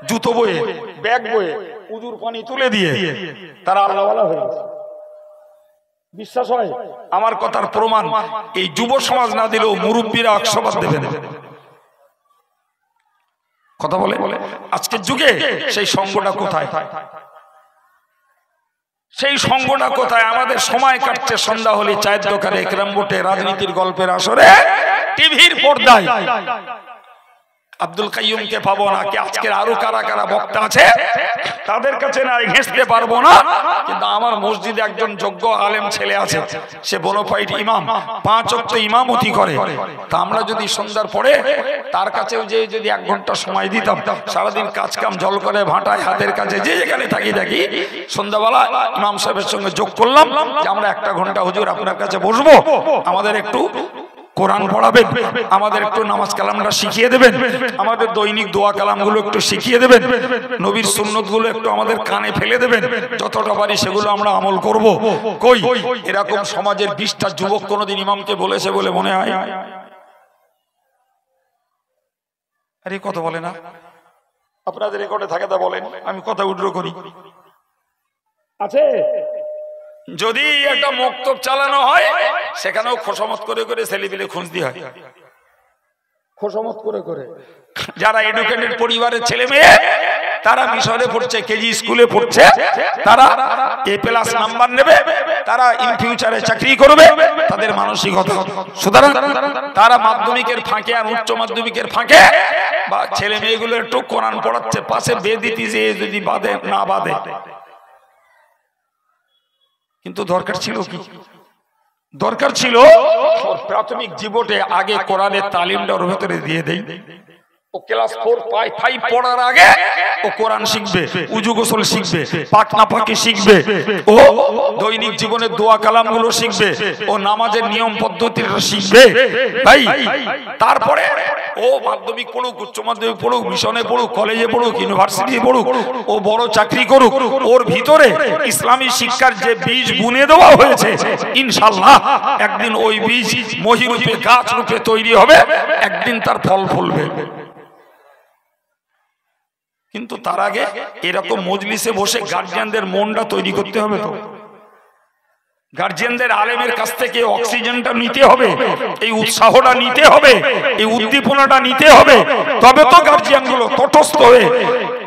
জুতো বয়ে, ব্যাগ বয়ে, উজুর পানি তুলে দিয়ে তারা আল্লাহওয়ালা হয়ে গেছে। বিশ্বাস হয়? আমার কথার প্রমাণ এই যুব সমাজ না দিলেও মুরব্বীরা আকশবাদ দেবেন। কথা বলে আজকের যুগে সেই সঙ্গটা কোথায়? সেই সঙ্গটা কোথায়? আমাদের সময় কাটছে সন্ধ্যা হলে চায়ের দোকানে, ক্যারাম বোর্ডে, রাজনীতির গল্পের আসরে, টিভির পর্দায় আব্দুল কাইয়ুমকে পাবো না, কি আজকের আরো কারা কারা বক্তা আছে তাদের কাছে না ঘেঁষতে পারবো না, কিন্তু আমার মসজিদে একজন যোগ্য আলেম ছেলে আছে, সে বোনাফাইড ইমাম, 5 ওয়াক্ত ইমামতি করে। তা আমরা যদি সন্ধ্যার পরে তার কাছেও যে যদি 1 ঘন্টা সময় দিতাম, সারাদিন কাজ কাম জল করে ভাটায় হাতের কাছে যে যেখানে থাকি সন্ধ্যাবেলা ইমাম সাহেবের সঙ্গে যোগ করলাম যে আমরা 1 ঘন্টা হুজুর আপনার কাছে বসবো, আমাদের একটু কোরআন পড়াবেন, আমাদের একটু নামাজ কালামটা শিখিয়ে দেবেন, আমাদের দৈনিক দোয়া কালামগুলো একটু শিখিয়ে দেবেন, নবীর সুন্নতগুলো একটু আমাদের কানে ফেলে দেবেন, যতটা পারি সেগুলো আমরা আমল করব। কই এরকম সমাজের 20টা যুবক কোনোদিন ইমামকে বলেছে বলে মনে হয়? আরে কথা বলে না, আপনাদের রেকর্ডে থাকে তা বলেন, আমি কথা উড্র করি। আছে যদি একটা মক্তব চালানো হয় সেখানেও খোসামত করে করে ছেলেপিলে খুঁজ দিয়ে হয়, খোসামত করে করে। যারা এডুকেটেড পরিবারের ছেলে মেয়ে তারা মিশরে পড়ছে, কেজি স্কুলে পড়ছে, তারা A+ নাম্বার নেবে, তারা ইন ফিউচারে চাকরি করবে, তাদের মানসিকতা। সুতরাং তারা মাধ্যমিকের ফাঁকে আর উচ্চ মাধ্যমিকের ফাঁকে বা ছেলে মেয়েগুলো একটু কোরআন পড়াচ্ছে, পাশে বেদিতি যে যদি বাদে না বাদে। কিন্তু দরকার ছিল কি? দরকার ছিল প্রাথমিক জীবনে আগে কোরআনের তালিমটা ওর ভেতরে দিয়ে দেই। ও ক্লাস 4 5 পড়ার আগে ও কোরআন শিখবে, উজু গোসল শিখবে, পাক না পাকি শিখবে, ও দৈনিক জীবনের দোয়া কালামগুলো শিখবে, ও নামাজের নিয়ম পদ্ধতিটা শিখবে ভাই। তারপরে ও মাধ্যমিক পড়ুক, উচ্চ মাধ্যমিক পড়ুক, মিশনে পড়ুক, কলেজে পড়ুক, ইউনিভার্সিটি পড়ুক, ও বড় চাকরি করুক, ওর ভিতরে ইসলামী শিক্ষার যে বীজ বুনে দেওয়া হয়েছে ইনশাআল্লাহ একদিন ওই বীজ মহিরূপে গাছ রূপে তৈরি হবে, একদিন তার ফল ফলবে। কিন্তু তার আগে এরকম মজলিসে বসে গার্জিয়ানদের মনটা তৈরি করতে হবে। তো গার্জিয়ানদের আলেমের কাছ থেকে অক্সিজেনটা নিতে হবে, এই উৎসাহটা নিতে হবে, এই উদ্দীপনাটা নিতে হবে, তবে তো গার্জিয়ানগুলো তটস্থ হয়ে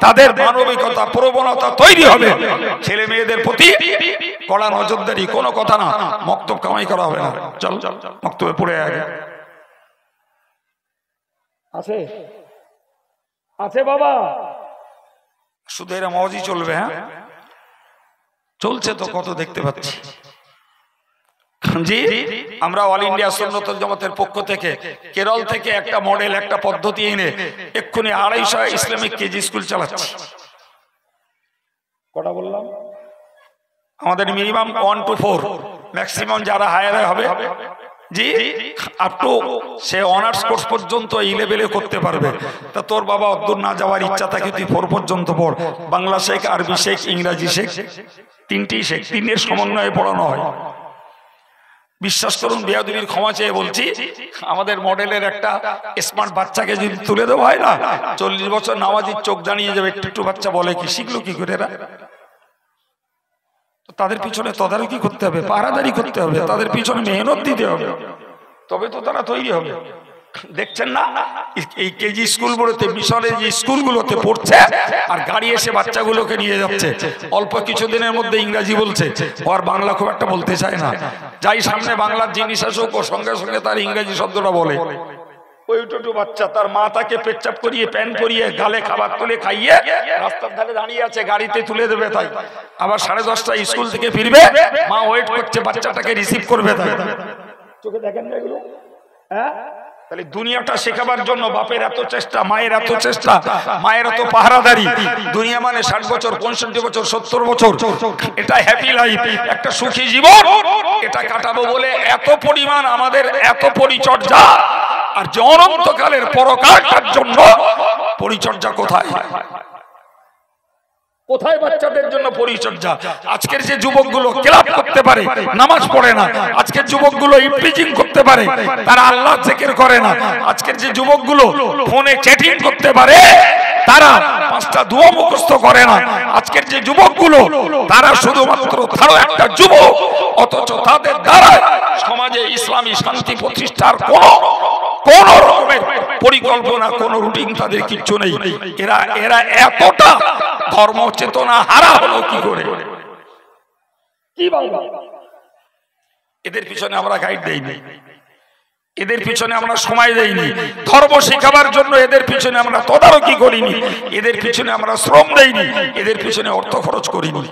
তাদের মানবিকতা প্রবণতা তৈরি হবে। ছেলে মেয়েদের প্রতি কড়া নজরদারি, কোনো কথা না, মক্তব কামাই করা হবে না। চল মক্তবে পড়ে আগে আছে আছে বাবা, শুধু এরা মজই চলবে। হ্যাঁ চলছে তো, কত দেখতে পাচ্ছি। জি আমরা অল ইন্ডিয়া সুন্নাতুল জামাতের পক্ষ থেকে কেরল থেকে একটা মডেল, একটা পদ্ধতি এনে এক্ষুনি 250 ইসলামিক কেজি স্কুল চালাচ্ছি। কটা বললাম? আমাদের মিনিমাম 1 to 4, ম্যাক্সিমাম যারা হায়ার হবে জি up to say honours course পর্যন্ত এই লেভেলে করতে পারবে। তা তোর বাবা অদ্দূর না যাওয়ার ইচ্ছা থাকে তুই 4 পর্যন্ত পড়, বাংলা শেখ, আরবি শেখ, ইংরাজি শেখ, 3টি শেখ, 3-এর সমন্বয়ে পড়ানো হয়। বিশ্বাস করুন, বেয়াদবির ক্ষমা চেয়ে বলছি, আমাদের মডেলের একটা স্মার্ট বাচ্চাকে যদি তুলে দেওয়া হয় না, 40 বছর নামাজির চোখ জানিয়ে যাবে। একটু বাচ্চা বলে কি শিখলো কি করে এরা? তাদের পিছনে তদারকি করতে হবে, পাহারাদারি করতে হবে, তাদের পিছনে মেহনত দিতে হবে, তবে তো তারা তৈরি হবে। দেখছেন না এই কেজি স্কুলগুলোতে, মিশনের যে স্কুলগুলোতে পড়ছে, আর গাড়ি এসে বাচ্চাগুলোকে নিয়ে যাচ্ছে, অল্প কিছুদিনের মধ্যে ইংরাজি বলছে, আর বাংলা খুব একটা বলতে চায় না। যাই সামনে বাংলার জিনিস আসুক, ও সঙ্গে সঙ্গে তার ইংরাজি শব্দটা বলে। ওই ছোট বাচ্চা, তার মা তাকে পেচ্ছাপ করিয়ে, প্যান পরিয়ে, গালে খাবার তুলে খাইয়ে রাস্তার ধারে দাঁড়িয়ে আছে, গাড়িতে তুলে দেবে। তাই আবার 10:30টায় স্কুল থেকে ফিরবে, মা ওয়েট করছে বাচ্চাটাকে রিসিভ করবে। তাই চোখে দেখেন না এগুলো? হ্যাঁ, তাহলে দুনিয়াটা শেখাবার জন্য বাপের এত চেষ্টা, মায়ের এত চেষ্টা, মায়ের এত পাহারাদারি। দুনিয়া মানে 60 বছর, 65 বছর, 70 বছর, এটা হ্যাপি লাইফ, একটা সুখী জীবন, এটা কাটাবো বলে এত পরিমাণ আমাদের এত পরিচর্যা। আর যে অনন্তকালের পরকালটার জন্য পরিচর্যা কোথায়? কোথায় বাচ্চাদের জন্য পরিচর্যা? আজকের যে যুবকগুলো ক্লাব করতে পারে, নামাজ পড়ে না। আজকের যুবকগুলো ইপ্রিজিং করতে পারে, তারা আল্লাহ জিকির করে না। আজকের যে যুবকগুলো ফোনে চ্যাটিং করতে পারে, তারা 5টা দোয়া মুখস্থ করে না। আজকের যে যুবকগুলো, তারা শুধুমাত্র তারও একটা যুবক, অথচ তাদের দ্বারা সমাজে ইসলামী শান্তি প্রতিষ্ঠার কোন রকমের পরিকল্পনা, কোন রুটিন তাদের কিচ্ছু নেই। এরা এতটা ধর্ম চেতনা হারা হলো কি করে? কি বলবো? এদের পিছনে আমরা গাইড দেইনি। এদের পিছনে আমরা সময় দেইনি, ধর্ম শেখাবার জন্য এদের পিছনে আমরা তদারকি করিনি, এদের পিছনে আমরা শ্রম দেইনি, এদের পিছনে অর্থ খরচ করিনি।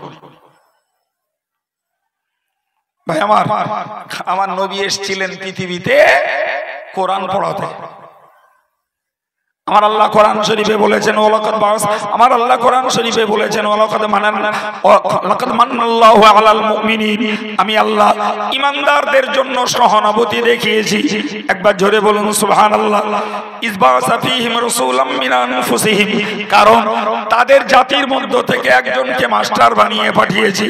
ভাই আমার নবী এসেছিলেন পৃথিবীতে কোরআন পড়াতে। আমার আল্লাহ কোরআন শরীফে বলেছেন ওয়ালাকাদ বাস, আমার আল্লাহ কোরআন শরীফে বলেছেন ওয়ালাকাদ মান্নাল্লাহু আলাল মুমিনিন, আমি আল্লাহ ঈমানদারদের জন্য সহানুভূতি দেখিয়েছি। একবার জোরে বলুন সুবহানাল্লাহ। ইসবাসা ফীহিম রাসূলাম মিন আনফুসিহিম, কারণ তাদের জাতির মধ্য থেকে একজনকে মাস্টার বানিয়ে পাঠিয়েছি।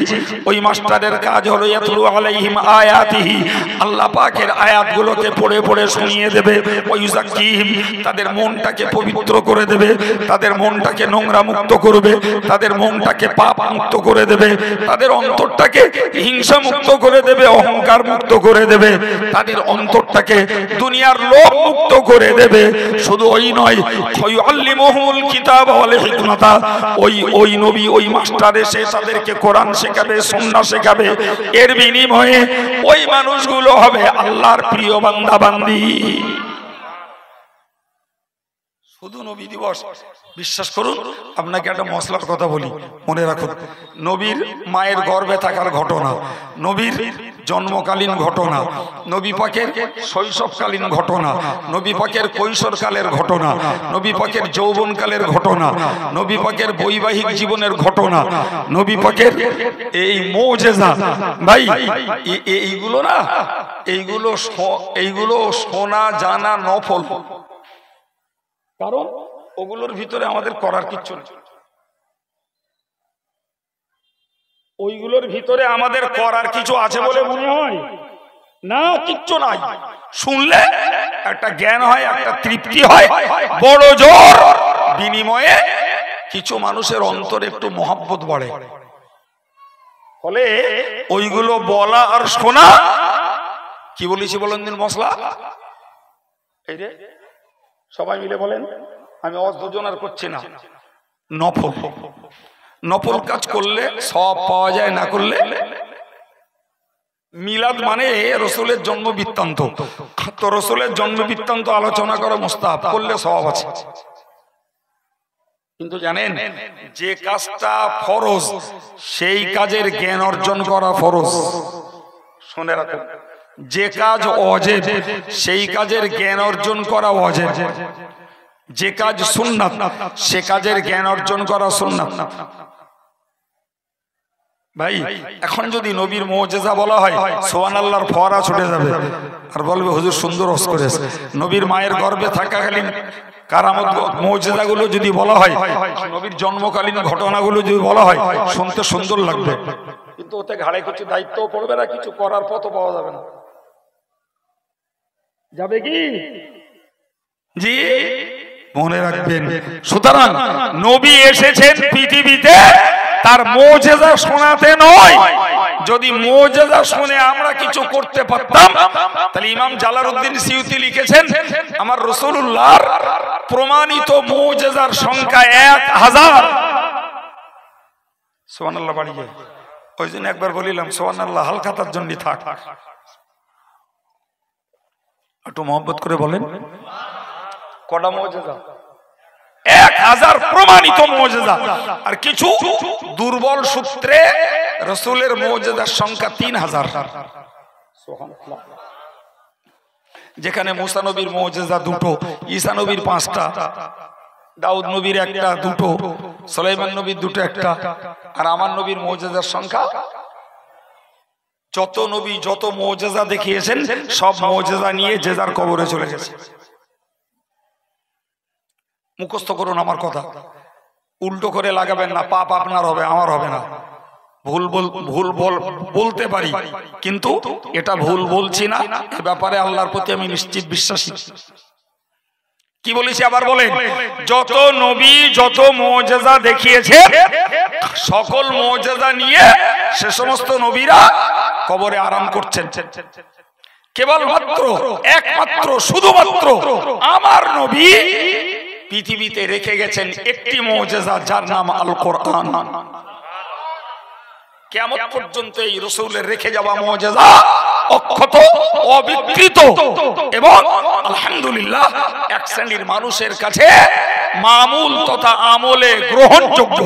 ওই মাস্টারের কাজ হলো ইয়াতলু আলাইহিম আয়াতিহি, আল্লাহ পাকের আয়াতগুলোকে পড়ে পড়ে শুনিয়ে দেবে। ওয়া ইউযাক্কিহিম, তাদের মনটাকে পবিত্র করে দেবে, তাদের মনটাকে নোংরা মুক্ত করবে, তাদের মনটাকে পাপ মুক্ত করে দেবে, তাদের অন্তরটাকে হিংসা মুক্ত করে দেবে, অহংকার মুক্ত করে দেবে, তাদের অন্তরটাকে দুনিয়ার লোভ মুক্ত করে দেবে। শুধু ওই নয়, ইউআল্লিমুহুমুল কিতাব ওয়াল হিকমাতা, ওই নবী ওই মাস্টার এসে তাদেরকে কোরআন শেখাবে, সুন্নাহ শেখাবে। এর বিনিময়ে ওই মানুষগুলো হবে আল্লাহর প্রিয় বান্দা বান্দি। শুধু নবী দিবস, বিশ্বাস করুন আপনাকে একটা মশলার কথা বলি, মনে রাখুন। নবীর মায়ের গর্ভে থাকার ঘটনা, নবীর জন্মকালীন ঘটনা, নবী পাকের শৈশবকালীন ঘটনা, নবী পাকের কৈশোরকালের ঘটনা, নবী পাকের যৌবনকালের ঘটনা, নবী পাকের বৈবাহিক জীবনের ঘটনা, নবী পাকের এই মুজিজা, ভাই এইগুলো না, এইগুলো শোনা জানা নফল, কারণ ওগুলোর ভিতরে আমাদের করার কিচ্ছু নেই। ওইগুলোর ভিতরে আমাদের করার কিছু আছে বলে মনে হয় না, কিচ্ছু নাই। শুনলে একটা জ্ঞান হয়, একটা তৃপ্তি হয়, বড় জোর বিনিময়ে কিছু মানুষের অন্তরে একটু মহব্বত বাড়ে। ফলে ওইগুলো বলা আর শোনা, কি বলেছি বলেন দিন মশলা, এই রে সবাই মিলে বলেন, আমি অযোজনার করছি না, নফল। নফল কাজ করলে সব পাওয়া যায়, না করলে। মিলাদ মানে রসুলের জন্ম বৃত্তান্ত, তো রসুলের জন্ম বৃত্তান্ত আলোচনা করা মুস্তাহাব, করলে সওয়াব আছে। কিন্তু জানেন, যে কাজটা ফরজ সেই কাজের জ্ঞান অর্জন করা ফরজ। শুনে রাখুন, যে কাজ ওয়াজিব সেই কাজের জ্ঞান অর্জন করা ওয়াজিব, যে কাজ সুন্নাত সে কাজের জ্ঞান অর্জন করা সুন্নাত। ভাই এখন যদি নবীর মুজিজা বলা হয়, সুবহানাল্লাহর ফোয়ারা ছুটে যাবে আর বলবে হুজুর সুন্দর ওয়াজ করেছে। নবীর মায়ের গর্ভে থাকাকালীন কারামত মুজিজাগুলো যদি বলা হয়, নবীর জন্মকালীন ঘটনাগুলো যদি বলা হয়, শুনতে সুন্দর লাগবে, কিন্তু ওতে ঘাড়ে কিছু দায়িত্ব পড়বে না, কিছু করার পথও পাওয়া যাবে না। যাবে কি? জি, মনে রাখবেন। সুতরাং নবী এসেছেন পৃথিবীতে তার মুজিজা শোনাতে নয়। যদি মুজিজা শুনে আমরা কিছু করতে পারতাম, তাহলে ইমাম জালালউদ্দিন সিয়ুতি লিখেছেন, আমার রাসূলুল্লাহর প্রমাণিত মুজিজার সংখ্যা 1000। সুবহানাল্লাহ বাড়ি যায়, ওই জন্য একবার বলিলাম সুবহানাল্লাহ হালখাতার জন্য থাক, একটু মহব্বত করে বলেন। কটা মুজিজা? 1000 প্রমাণিত মুজিজা। আর কিছু দুর্বল সূত্রে রাসূলের মুজিজার সংখ্যা 3000। সুবহানাল্লাহ। যেখানে মুসা নবীর মুজিজা 2টো, ঈসা নবীর 5টা, দাউদ নবীর 1টা 2টো, সুলাইমান নবীর 2টো 1টা, আর আমার নবীর মুজিজার সংখ্যা, যত নবী যত মুজিজা দেখিয়েছেন সব মুজিজা নিয়ে যে যার কবরে চলে গেছে। মুখস্থ করুন আমার কথা, উল্টো করে লাগাবেন না, পাপ আপনার হবে, আমার হবে না। ভুল বলতে পারি, কিন্তু এটা ভুল বলছি না, এ ব্যাপারে আল্লাহর প্রতি আমি নিশ্চিত বিশ্বাসী। কি বলেছি আবার বলেন, যত নবী যত মুজিজা দেখিয়েছে সকল মুজিজা নিয়ে সে সমস্ত নবীরা কবরে আরাম করছেন। কেবলমাত্র একমাত্র শুধুমাত্র আমার নবী পৃথিবীতে রেখে গেছেন একটি মুজিজা, যার নাম আল কোরআন। কিয়ামত পর্যন্ত এই রাসূলের রেখে যাওয়া মুজিজা অক্ষত অবিকৃত এবং আলহামদুলিল্লাহ এক শ্রেণীর মানুষের কাছে মামুল তথা আমলে গ্রহণযোগ্য।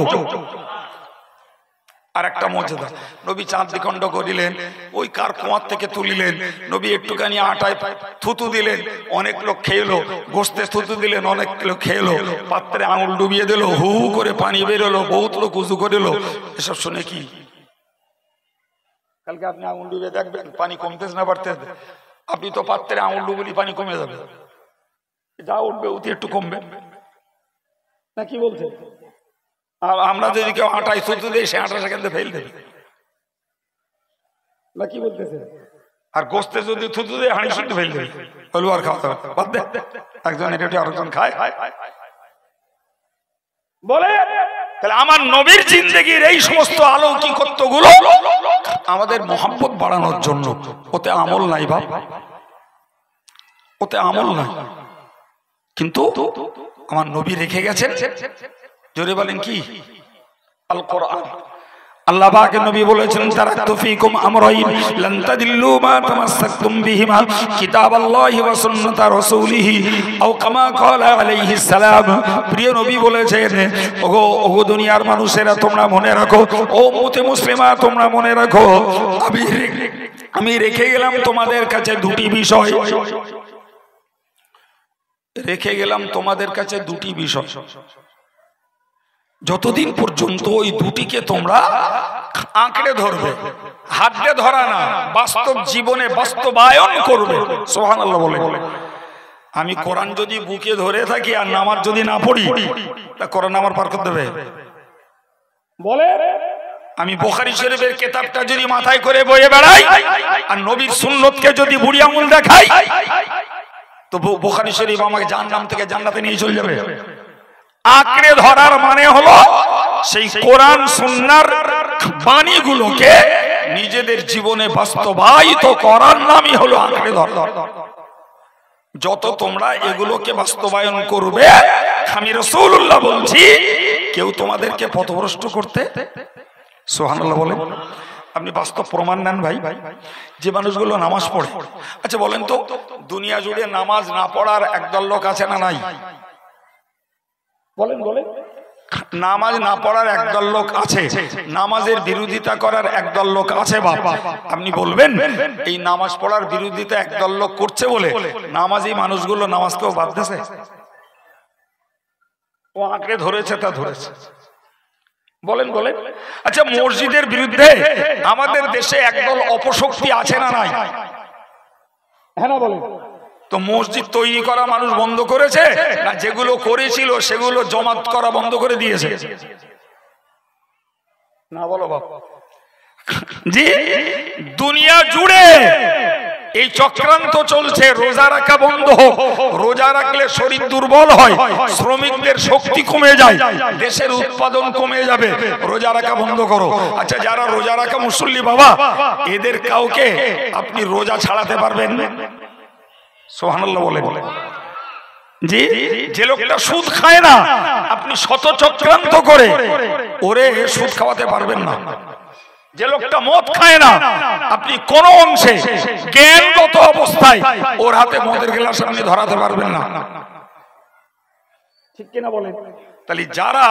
আর একটা মর্যাদা, নবী চাঁদ দ্বিখণ্ড করিলেন, ওই কার কুয়ার থেকে তুলিলেন, নবী একটুখানি আটায় থুতু দিলেন, অনেক লোক খেলো, গোস্তে থুতু দিলেন, অনেক লোক খেলো, পাত্রে আঙুল ডুবিয়ে দিল, হু হু করে পানি বেরোলো, বহুত লোক উজু করিলো। এসব শুনে কি কালকে আপনি আঙুল ডুবিয়ে দেখবেন পানি কমতেছে না বাড়তেছে? আপনি তো পাত্রে আঙুল ডুবলি পানি কমে যাবে, যা উঠবে অতি একটু কমবে না, কি বলছেন? আমরা যদি কেউ আটায় থুতু দিই, সে আটা সেখান থেকে ফেল দেবে না, কি বলতেছে? আর গোস্তে যদি থুতু দেয়, হাঁড়ি শুদ্ধ ফেল দেবে, বলবো আর খাওয়া যাবে বাদ দে, একজন এটা আরেকজন খায় বলে। তাহলে আমার নবীর জিন্দেগির এই সমস্ত অলৌকিকত্ব গুলো আমাদের মহব্বত বাড়ানোর জন্য। ওতে আমল নাই বাপ, ওতে আমল নাই, কিন্তু আমার নবী রেখে গেছেন। জোরে বলেন কি? আল কোরআন। আল্লাহ পাক নবী বলেছেন, তারাকতু ফীকুম আমরাইন লান তাদিল্লু মা তামাসসাকতুম বিহিমা কিতাবাল্লাহি ওয়া সুন্নাতা রাসূলিহি আও কামা ক্বালা আলাইহিস সালাম। প্রিয় নবী বলেছেন, ওগো দুনিয়ার মানুষেরা তোমরা মনে রাখো, ও উম্মতে মুসলিমা তোমরা মনে রাখো, আমি রেখে গেলাম তোমাদের কাছে দুটি বিষয়, রেখে গেলাম তোমাদের কাছে দুটি বিষয়। যতদিন পর্যন্ত ওই দুটিকে তোমরা আঁকড়ে ধরবে, হাতে ধরা না, বাস্তব জীবনে বাস্তবায়ন করবে। সুবহানাল্লাহ বলে। আমি কোরআন যদি বুকে ধরে থাকি আর নামাজ যদি না পড়ি, তা কোরআন আমার পার করে দেবে বলে? আমি বুখারী শরীফের কিতাবটা যদি মাথায় করে বয়ে বেড়াই আর নবীর সুন্নতকে যদি বুড়ি আঙুল দেখাই, তো বুখারী শরীফ আমাকে জাহান্নাম থেকে জান্নাতে নিয়ে চলে যাবে। আঁকড়ে ধরার মানে হলো সেই কোরআন সুন্নাহর বাণীগুলোকে নিজেদের জীবনে বাস্তবায়িত করার নামই হলো আঁকড়ে ধরা। যত তোমরা এগুলোকে বাস্তবায়ন করবে, আমি রাসূলুল্লাহ বলছি, কেউ তোমাদেরকে পথভ্রষ্ট করতে। সুবহানাল্লাহ বলেন। আপনি বাস্তব প্রমাণ নেন ভাই, যে মানুষগুলো নামাজ পড়ে। আচ্ছা বলেন তো, দুনিয়া জুড়ে নামাজ না পড়ার একদল লোক আছে না নাই? বলেন বলেন। নামাজ না পড়ার একদল লোক আছে, নামাজের বিরোধিতা করার একদল লোক আছে বাপ। আপনি বলবেন এই নামাজ পড়ার বিরোধিতা একদল লোক করছে বলে নামাজি মানুষগুলো নামাজকেও বাদ দিয়েছে? ও আঁকড়ে ধরেছে, তা ধরেছে। বলেন বলেন। আচ্ছা মসজিদের বিরুদ্ধে আমাদের দেশে একদল অপশক্তি আছে না নাই? হ্যাঁ না বলেন। তো মসজিদ তৈরি করা মানুষ বন্ধ করেছে না যেগুলো করেছিল সেগুলো জমাত করা বন্ধ করে দিয়েছে? না বলো বাবা। জি, দুনিয়া জুড়ে এই চক্রান্ত চলছে, রোজা রাখা বন্ধ হোক। রোজা রাখলে শরীর দুর্বল হয়, শ্রমিকদের শক্তি কমে যায়, দেশের উৎপাদন কমে যাবে, রোজা রাখা বন্ধ করো। আচ্ছা যারা রোজা রাখা মুসল্লি বাবা, এদের কাউকে আপনি রোজা ছাড়াতে পারবেন? সুবহানাল্লাহ বলেন। জি, যে লোকটা সুদ খায় না, আপনি শত চক্রান্ত করে ওরে সুদ খাওয়াতে পারবেন না। যে লোকটা মদ খায় না, আপনি কোন অংশে জ্ঞানগত অবস্থায় ওর হাতে মদের গ্লাস আপনি ধরাতে পারবেন না। ঠিক কিনা বলেন? তাহলে যারা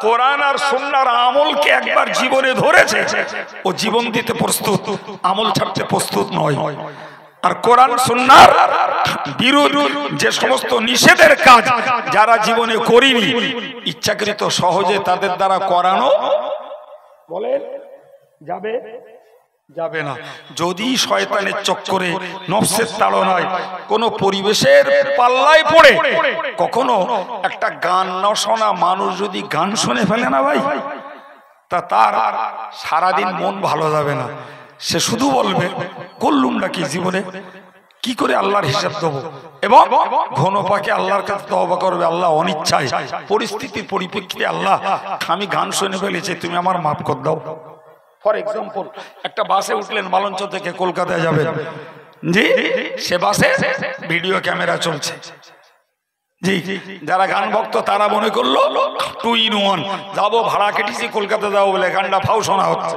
কোরআন আর সুন্নাহর আমলকে একবার জীবনে ধরেছে, ও জীবন দিতে প্রস্তুত, আমল ছাড়তে প্রস্তুত নয়। আর কোরআন সুন্নাহর বিরোধী যে সমস্ত নিষেধের কাজ যারা জীবনে করেনি, ইচ্ছাকৃত সহজে তাদের দ্বারা করানো বলে যাবে যাবে না। যদি শয়তানের চক্করে, নফসের তাড়নায়, কোন পরিবেশের পাল্লায় পড়ে কখনো একটা গান না শোনা মানুষ যদি গান শুনে ফেলে না ভাই, তা তার সারাদিন মন ভালো যাবে না। সে শুধু বলবে করলুমটা কি জীবনে, কি করে আল্লাহর হিসাব দেবো, এবং ঘন পাকে আল্লাহর কাছে তওবা করবে, আল্লাহ অনিচ্ছায় পরিস্থিতির পরিপ্রেক্ষিতে, আল্লাহ আমি গান শুনে ফেলেছি, তুমি আমার মাফ করে দাও। ফর এক্সাম্পল, একটা বাসে উঠলেন মালঞ্চ থেকে কলকাতায় যাবেন, জি, সে বাসে ভিডিও ক্যামেরা চলছে। জি, যারা গান ভক্ত তারা মনে করলো 2 in 1, যাবো ভাড়া কেটেছি কলকাতা যাবো বলে গানটা ফাও শোনা হচ্ছে।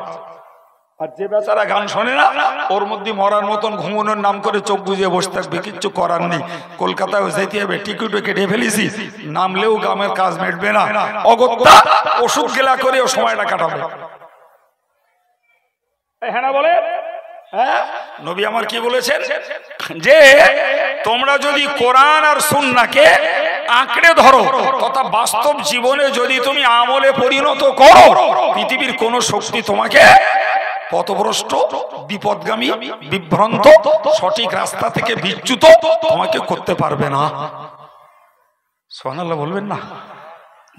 আর যে বেচারা গান শোনে না, ওর মধ্যে মরার মতন ঘুমানোর নাম করে চোখ বুঝিয়ে বসে থাকবে, কিচ্ছু করার নেই। কলকাতায় যেতে হবে, টিকিটও কেটে ফেলেছি, নামলেও গ্রামের কাজ মেটবে না, অগত্যা ওষুধ গেলা করে ও সময়টা কাটাবে। হ্যাঁ না বলে? হ্যাঁ, নবী আমার কি বলেছেন যে তোমরা যদি কোরআন আর সুন্নাহকে আঁকড়ে ধরো তথা বাস্তব জীবনে যদি তুমি আমলে পরিণত করো, পৃথিবীর কোন শক্তি তোমাকে পথভ্রষ্ট, বিপদগামী, বিভ্রান্ত, সঠিক রাস্তা থেকে বিচ্যুত তোমাকে করতে পারবে না। সুবহানাল্লাহ বলবেন না?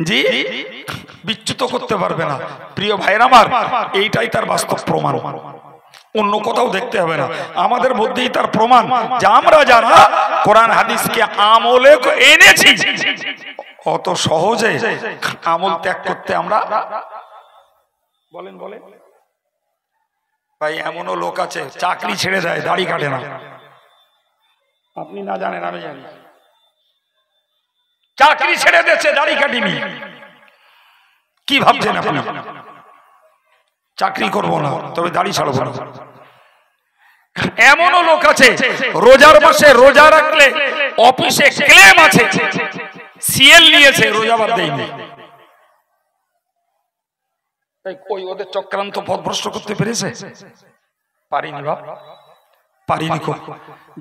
জি, বিচ্যুত করতে পারবে না। প্রিয় ভাইরা আমার, এইটাই তার বাস্তব প্রমাণ, অন্য কোথাও দেখতে হবে না, আমাদের মধ্যেই তার প্রমাণ যে আমরা যারা কোরআন হাদিসকে আমলে এনেছি, অত সহজে আমল ত্যাগ করতে আমরা বলেন বলেন ভাই, এমনও লোক আছে চাকরি ছেড়ে দেয়, দাড়ি কাটে না। আপনি না জানেন, আমি জানি। চাকরি ছেড়ে দিয়েছে, দাড়ি কাটিনি। কি ভাবছেন আপনি? চাকরি করবো না, তবে দাড়ি ছাড়বো না। এমনও লোক আছে রোজার মাসে রোজা রাখলে অফিসে ক্লেম আছে, সিএল নিয়েছে, রোজা বাদ দেয়নি। কই ওদের চক্রান্ত পথভ্রষ্ট করতে পেরেছে? পারিনি বাপ, পারিনি।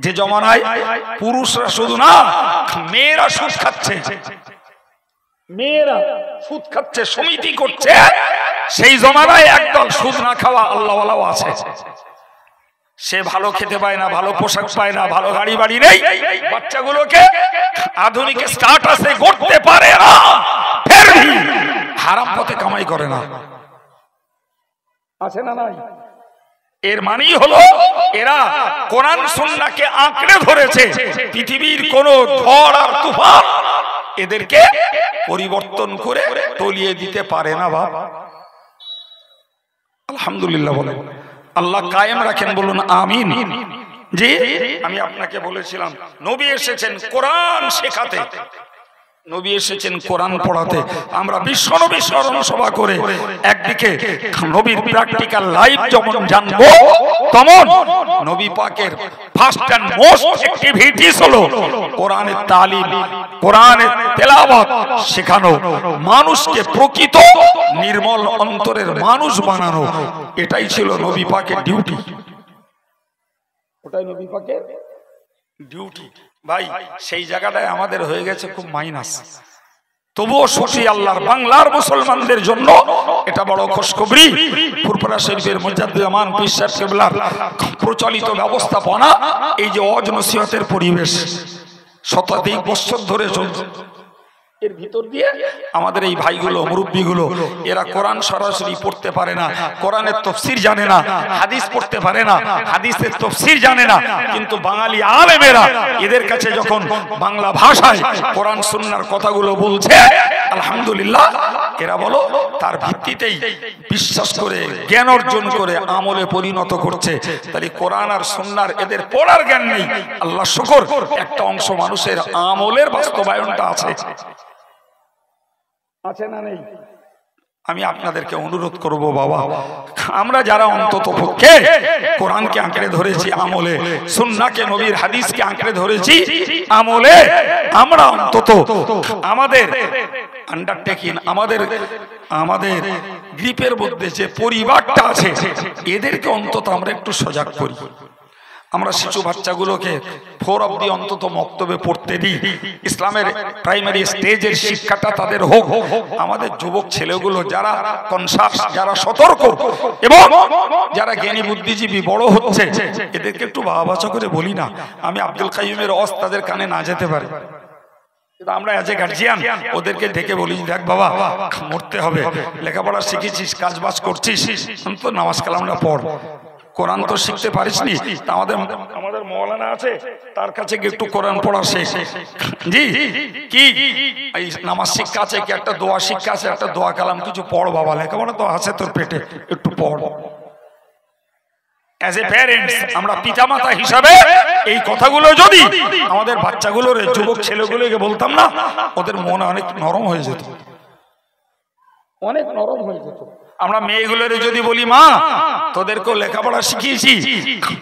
যে জমানায় পুরুষরা শুধু না, মেয়েরা সুদ খাচ্ছে, মেয়েরা সুদ খাচ্ছে, সমিতি করছে, সেই জমানায় একদল সুদ না খাওয়া আল্লাহওয়ালাও আছে। সে ভালো খেতে পায় না, ভালো পোশাক পায় না, ভালো গাড়ি বাড়ি নেই, বাচ্চাগুলোকে আধুনিক স্টার্টাসে গড়তে পারে না, ফের হারাম পথে কামাই করে না। আছে না নাই? এর মানেই হলো এরা কোরআন সুন্নাহকে আঁকড়ে ধরেছে, পৃথিবীর কোন ঝড় আর তুফান এদেরকে পরিবর্তন করে তলিয়ে দিতে পারে না। বাবা আলহামদুলিল্লাহ বলেন, আল্লাহ কায়েম রাখেন, বলুন আমিন। জি, আমি আপনাকে বলেছিলাম নবী এসেছেন কোরআন শেখাতে, নবী এসেছেন কোরআন পড়াতে। আমরা বিশ্বনবী স্মরণ সভা করে একদিকে নবীর প্র্যাকটিক্যাল লাইফ যেমন জানবো, তেমন নবী পাকের ফার্স্ট এন্ড মোস্ট অ্যাক্টিভিটিস হলো কোরআনের তালিম, কোরআনের তেলাওয়াত শেখানো, মানুষকে প্রকৃত নির্মল অন্তরের মানুষ বানানো। এটাই ছিল নবী পাকের ডিউটি, ওটাই নবী পাকের ডিউটি। ভাই সেই জায়গাটায় আমাদের হয়ে গেছে খুব মাইনাস। তবুও সুখী আল্লাহর বাংলার মুসলমানদের জন্য এটা বড় খুশখবরি। ফুরফুরা শরীফের মুজাদ্দিদ-ই-জামান পীর সাহেব কিবলার প্রচলিত ব্যবস্থাপনা, এই যে ওয়াজ নসিহতের পরিবেশ শতাধিক বছর ধরে চলছে, এর ভিতর দিয়ে আমাদের এই ভাইগুলো, মুরব্বীগুলো, এরা কোরআন সরাসরি পড়তে পারে না, কোরআনের তাফসীর জানে না, হাদিস পড়তে পারে না, হাদিসের তাফসীর জানে না, কিন্তু বাঙালি আলেমেরা এদের কাছে যখন বাংলা ভাষায় কোরআন সুন্নাহর কথাগুলো বলছে, আলহামদুলিল্লাহ, এরা বলো তার ভিত্তিতেই বিশ্বাস করে জ্ঞান অর্জন করে আমলে পরিণত করছে। তাহলে কোরআন আর সুন্নাহর এদের পড়ার জ্ঞান নেই, আল্লাহ শুকর একটা অংশ মানুষের আমলের বাস্তবায়নটা আছে। আছে না নেই? আমি আপনাদেরকে অনুরোধ করব বাবা, আমরা যারা অন্তত পক্ষে কোরআনকে আঁকড়ে ধরেছি আমলে, সুন্নাহকে, নবীর হাদিসকে আঁকড়ে ধরেছি আমলে, আমরা অন্তত আমাদের আন্ডারটেকিং, আমাদের গ্রিপের মধ্যে যে পরিবারটা আছে, এদেরকে অন্তত আমরা একটু সজাগ করি। আমরা শিশু বাচ্চাগুলোকে 4 অবধি অন্তত মক্তবে পড়তে দিই, ইসলামের প্রাইমারি স্টেজের শিক্ষাটা তাদের হোক। আমাদের যুবক ছেলেগুলো যারা কনসাস, যারা সতর্ক এবং যারা জ্ঞানী বুদ্ধিজীবী বড় হচ্ছে, এদেরকে একটু বাবা করে বলি না। আমি আব্দুল কাইয়ুমের ওয়াজ তাদের কানে না যেতে পারে, আমরা এজ এ গার্জিয়ান ওদেরকে ডেকে বলি, দেখ বাবা মরতে হবে, লেখাপড়া শিখেছিস, কাজ বাজ করছিস, তো নামাজ কালামটা পড়, কোরআন তো শিখতে পারিসনি, আমাদের মৌলানা আছে, তার কাছে গিয়ে একটু কোরআন পড়া শেখ। জি, কি এই নামাজ শিক্ষা আছে, কি একটা দোয়া শিক্ষা আছে, একটা দোয়া কালাম কিছু পড় বাবা, লেখাপড়া তো আছে তোর পেটে, একটু পড়। অ্যাজ এ প্যারেন্টস, আমরা পিতামাতা হিসাবে এই কথাগুলো যদি আমাদের বাচ্চাগুলোর, যুবক ছেলেগুলোকে বলতাম না, ওদের মন অনেক নরম হয়ে যেত, অনেক নরম হয়ে যেত। আমরা মেয়েগুলোর যদি বলি মা তোদেরকেও লেখাপড়া শিখিয়েছি,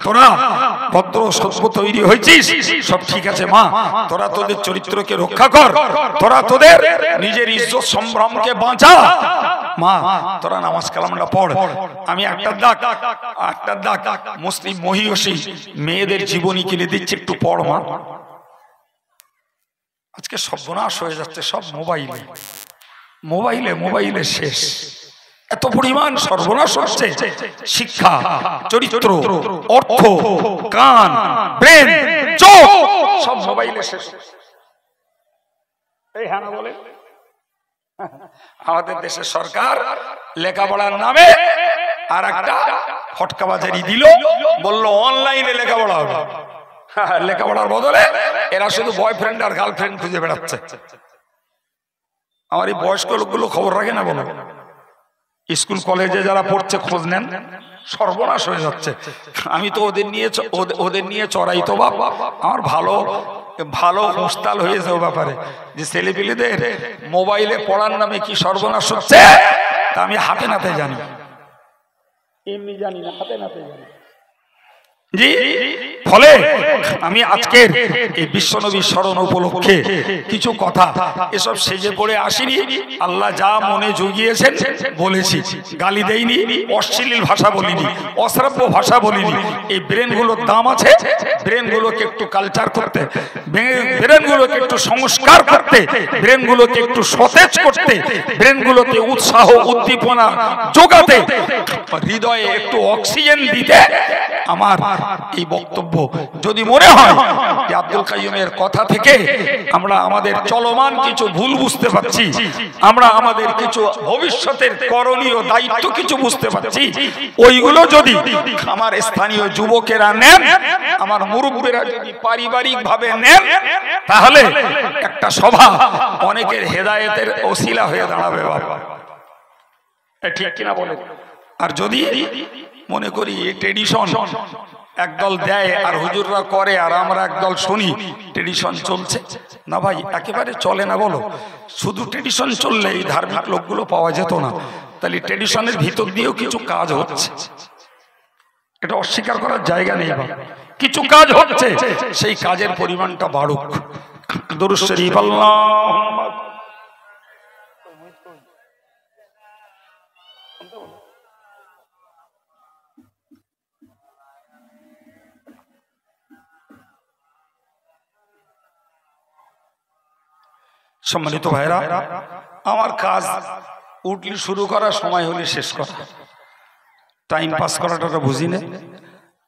তোরা ভদ্র সভ্য তৈরি হয়েছিস, সব ঠিক আছে মা, তোরা তোদের চরিত্রকে রক্ষা কর, তোরা তোদের নিজের ইজ্জত সম্ভ্রমকে বাঁচা, মা তোরা নামাজ কালামটা পড়। আমি একটা দাগ মুসলিম মহিষী মেয়েদের জীবনী কিনে দিচ্ছে, একটু পড় মা। আজকে সর্বনাশ হয়ে যাচ্ছে সব মোবাইলে শেষ। এত পরিমাণ সর্বনাশ হচ্ছে, শিক্ষা, চরিত্র, অর্থ, কান, ব্রেন, চোখ সব মোবাইলে শেষ। এই হ্যাঁ না বলে আমাদের দেশের সরকার লেখাপড়ার নামে আর একটা ফটকাবাজারি দিল, বলল অনলাইনে লেখাপড়া হবে। লেখাপড়ার বদলে এরা শুধু বয়ফ্রেন্ড আর গার্লফ্রেন্ড খুঁজে বেড়াচ্ছে। আমার এই বয়স্ক লোকগুলো খবর রাখে না, বলো স্কুল কলেজে যারা পড়ছে খোঁজ নেন, সর্বনাশ হয়ে যাচ্ছে। আমি তো ওদের নিয়ে চড়াই তো বাপ, আমার ভালো মুস্তাল হয়েছে ও ব্যাপারে, যে ছেলেপিলেদের মোবাইলে পড়ার নামে কি সর্বনাশ হচ্ছে তা আমি হাতে নাতে জানি, এমনি জানি না, হাতে নাতে জানি। জি, ফলে আমি আজকের এই বিশ্বনবী স্মরণ উপলক্ষে কিছু কথা এসব সেজে পড়ে আসিনি। আল্লাহ যা মনে জুগিয়েছেন বলেছি, গালি দেইনি, অশ্লীল ভাষা বলিনি, অশ্রাব্য ভাষা বলিনি। এই ব্রেনগুলোর দাম আছে, ব্রেনগুলোকে একটু কালচার করতে, ব্রেনগুলোকে একটু সংস্কার করতে, ব্রেনগুলোকে একটু সতেজ করতে, ব্রেনগুলোকে উৎসাহ উদ্দীপনা যোগাতে, হৃদয়ে একটু অক্সিজেন দিতে আমার এই বক্তব্য। যদি মনে হয় যে আব্দুল কাইয়ুমের কথা থেকে আমরা আমাদের চলমান কিছু ভুল বুঝতে পারছি, আমরা আমাদের কিছু ভবিষ্যতের করণীয় দায়িত্ব কিছু বুঝতে পারছি, ওইগুলো যদি আমার স্থানীয় যুবকেরা নেন, আমার মুরব্বীরা যদি পারিবারিক ভাবে নেন, তাহলে একটা সভা অনেকের হেদায়েতের ওসিলা হয়ে দাঁড়াবে। বাবা ঠিক কিনা বলে? আর যদি মনে করি এই ট্রেডিশন একদল দেয় আর হুজুররা করে আর আমরা একদল শুনি, ট্রেডিশন চলছে না ভাই, একেবারে চলে না। বলো, শুধু ট্রেডিশন চললে এই ধার্মিক লোকগুলো পাওয়া যেত না। তাহলে ট্রেডিশনের ভিতর দিয়েও কিছু কাজ হচ্ছে, এটা অস্বীকার করার জায়গা নেই। কিছু কাজ হচ্ছে, সেই কাজের পরিমাণটা বাড়ুক। দরুদ শরীফ আল্লাহুম্মা। সম্মানিত ভাইরা, আমার কাজ উঠলে শুরু করার সময় হলে শেষ করা, টাইম পাস করাটা বুঝি না।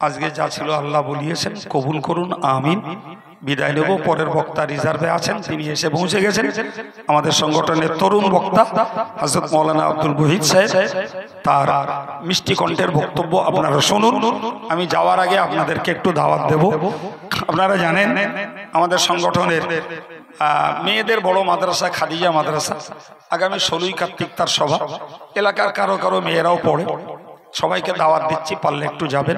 আজকে যা ছিল আল্লাহ বলিয়েছেন, কবুল করুন, আমিন। বিদায় নেব। পরের বক্তা রিজার্ভে আছেন, তিনি এসে পৌঁছে গেছেন। আমাদের সংগঠনের তরুণ বক্তা হযরত মাওলানা আব্দুল মুহিত সাহেব, তার মিষ্টি কণ্ঠের বক্তব্য আপনারা শুনুন। আমি যাওয়ার আগে আপনাদেরকে একটু দাওয়াত দেব। আপনারা জানেন আমাদের সংগঠনের মেয়েদের বড় মাদ্রাসা খাদিজা মাদ্রাসা আগামী 16ই কার্তিক তার সভা। এলাকার কারো মেয়েরাও পড়ে, সবাইকে দাওয়াত দিচ্ছি, পারলে একটু যাবেন।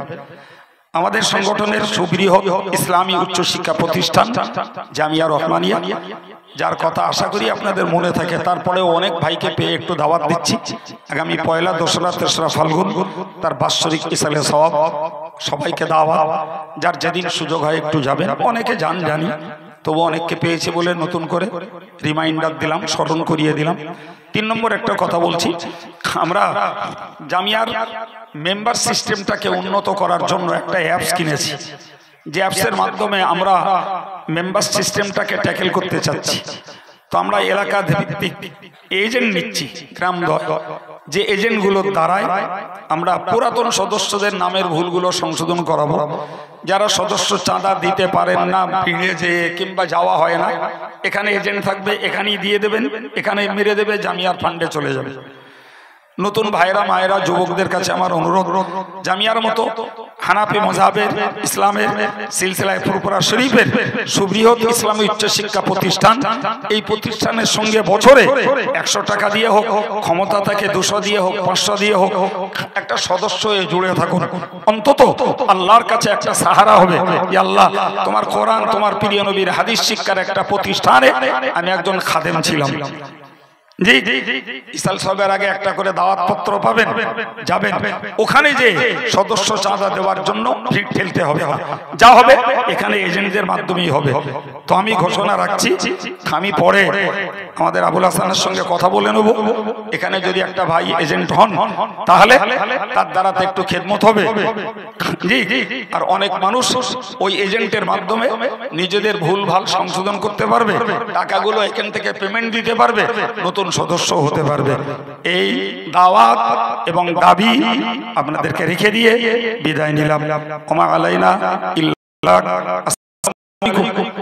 আমাদের সংগঠনের সুবৃহৎ ইসলামী উচ্চ শিক্ষা প্রতিষ্ঠান জামিয়া রহমানিয়া, যার কথা আশা করি আপনাদের মনে থাকে। তারপরেও অনেক ভাইকে পেয়ে একটু দাওয়াত দিচ্ছি। আগামী 1লা, 2রা, 3রা ফাল্গুন তার বাৎসরিক ইসালে সওয়াব, সবাইকে দাওয়াত। যার যেদিন সুযোগ হয় একটু যাবেন। অনেকে জানি, তবু অনেককে পেয়েছে বলে নতুন করে রিমাইন্ডার দিলাম, স্মরণ করিয়ে দিলাম। 3 নম্বর একটা কথা বলছি, আমরা জামিয়ার মেম্বার সিস্টেমটাকে উন্নত করার জন্য একটা অ্যাপস কিনেছি, যে অ্যাপসের মাধ্যমে আমরা মেম্বার সিস্টেমটাকে ট্যাকেল করতে চাচ্ছি। তো আমরা এলাকা ভিত্তিক এজেন্ট নিচ্ছি, গ্রামদয়, যে এজেন্টগুলোর দ্বারায় আমরা পুরাতন সদস্যদের নামের ভুলগুলো সংশোধন করাবো। যারা সদস্য চাঁদা দিতে পারেন না, ভিড়ে যেয়ে কিংবা যাওয়া হয় না, এখানে এজেন্ট থাকবে, এখানেই দিয়ে দেবেন, এখানে মেরে দেবে, জামিয়ার ফান্ডে চলে যাবে। নতুন ভাইরা মায়েরা যুবকদের কাছে আমার অনুরোধ, জামিয়ার মতো হানাফি মযহাবের ইসলামের সিলসিলায় ফুরফুরা শরীফের সুবৃহৎ ইসলামী উচ্চশিক্ষা প্রতিষ্ঠান, এই প্রতিষ্ঠানের সঙ্গে বছরে 100 টাকা দিয়ে হোক, ক্ষমতা থাকে 200 দিয়ে হোক, 500 দিয়ে হোক, একটা সদস্য হয়ে জুড়ে থাকুন। অন্তত আল্লাহর কাছে একটা সাহারা হবে, যে আল্লাহ তোমার কোরআন, তোমার প্রিয় নবীর হাদিস শিক্ষার একটা প্রতিষ্ঠানে আমি একজন খাদেম ছিলাম, জি, ইসাল সবের আগে একটা করে দাওয়াত পত্র পাবেন, যাবেন ওখানে যে সদস্য চাঁদা দেওয়ার জন্য ভিড় ঠেলতে হবে, যা হবে এখানে এজেন্টদের মাধ্যমেই হবে। তো আমি ঘোষণা রাখছি, আমি পরে আমাদের আবুল হাসানের সঙ্গে কথা বলে নেব, এখানে যদি একটা ভাই এজেন্ট হন তাহলে তার দ্বারাতে একটু খেদমত হবে। জি, আর অনেক মানুষ ওই এজেন্টের মাধ্যমে নিজেদের ভুল ভাল সংশোধন করতে পারবে, টাকাগুলো এখান থেকে পেমেন্ট দিতে পারবে, নতুন সদস্য হতে পারবে। এই দাওয়াত এবং দাবি আপনাদেরকে রেখে দিয়ে বিদায় নিলাম। ওমা আলাইনা ইল্লা। আসসালামু আলাইকুম।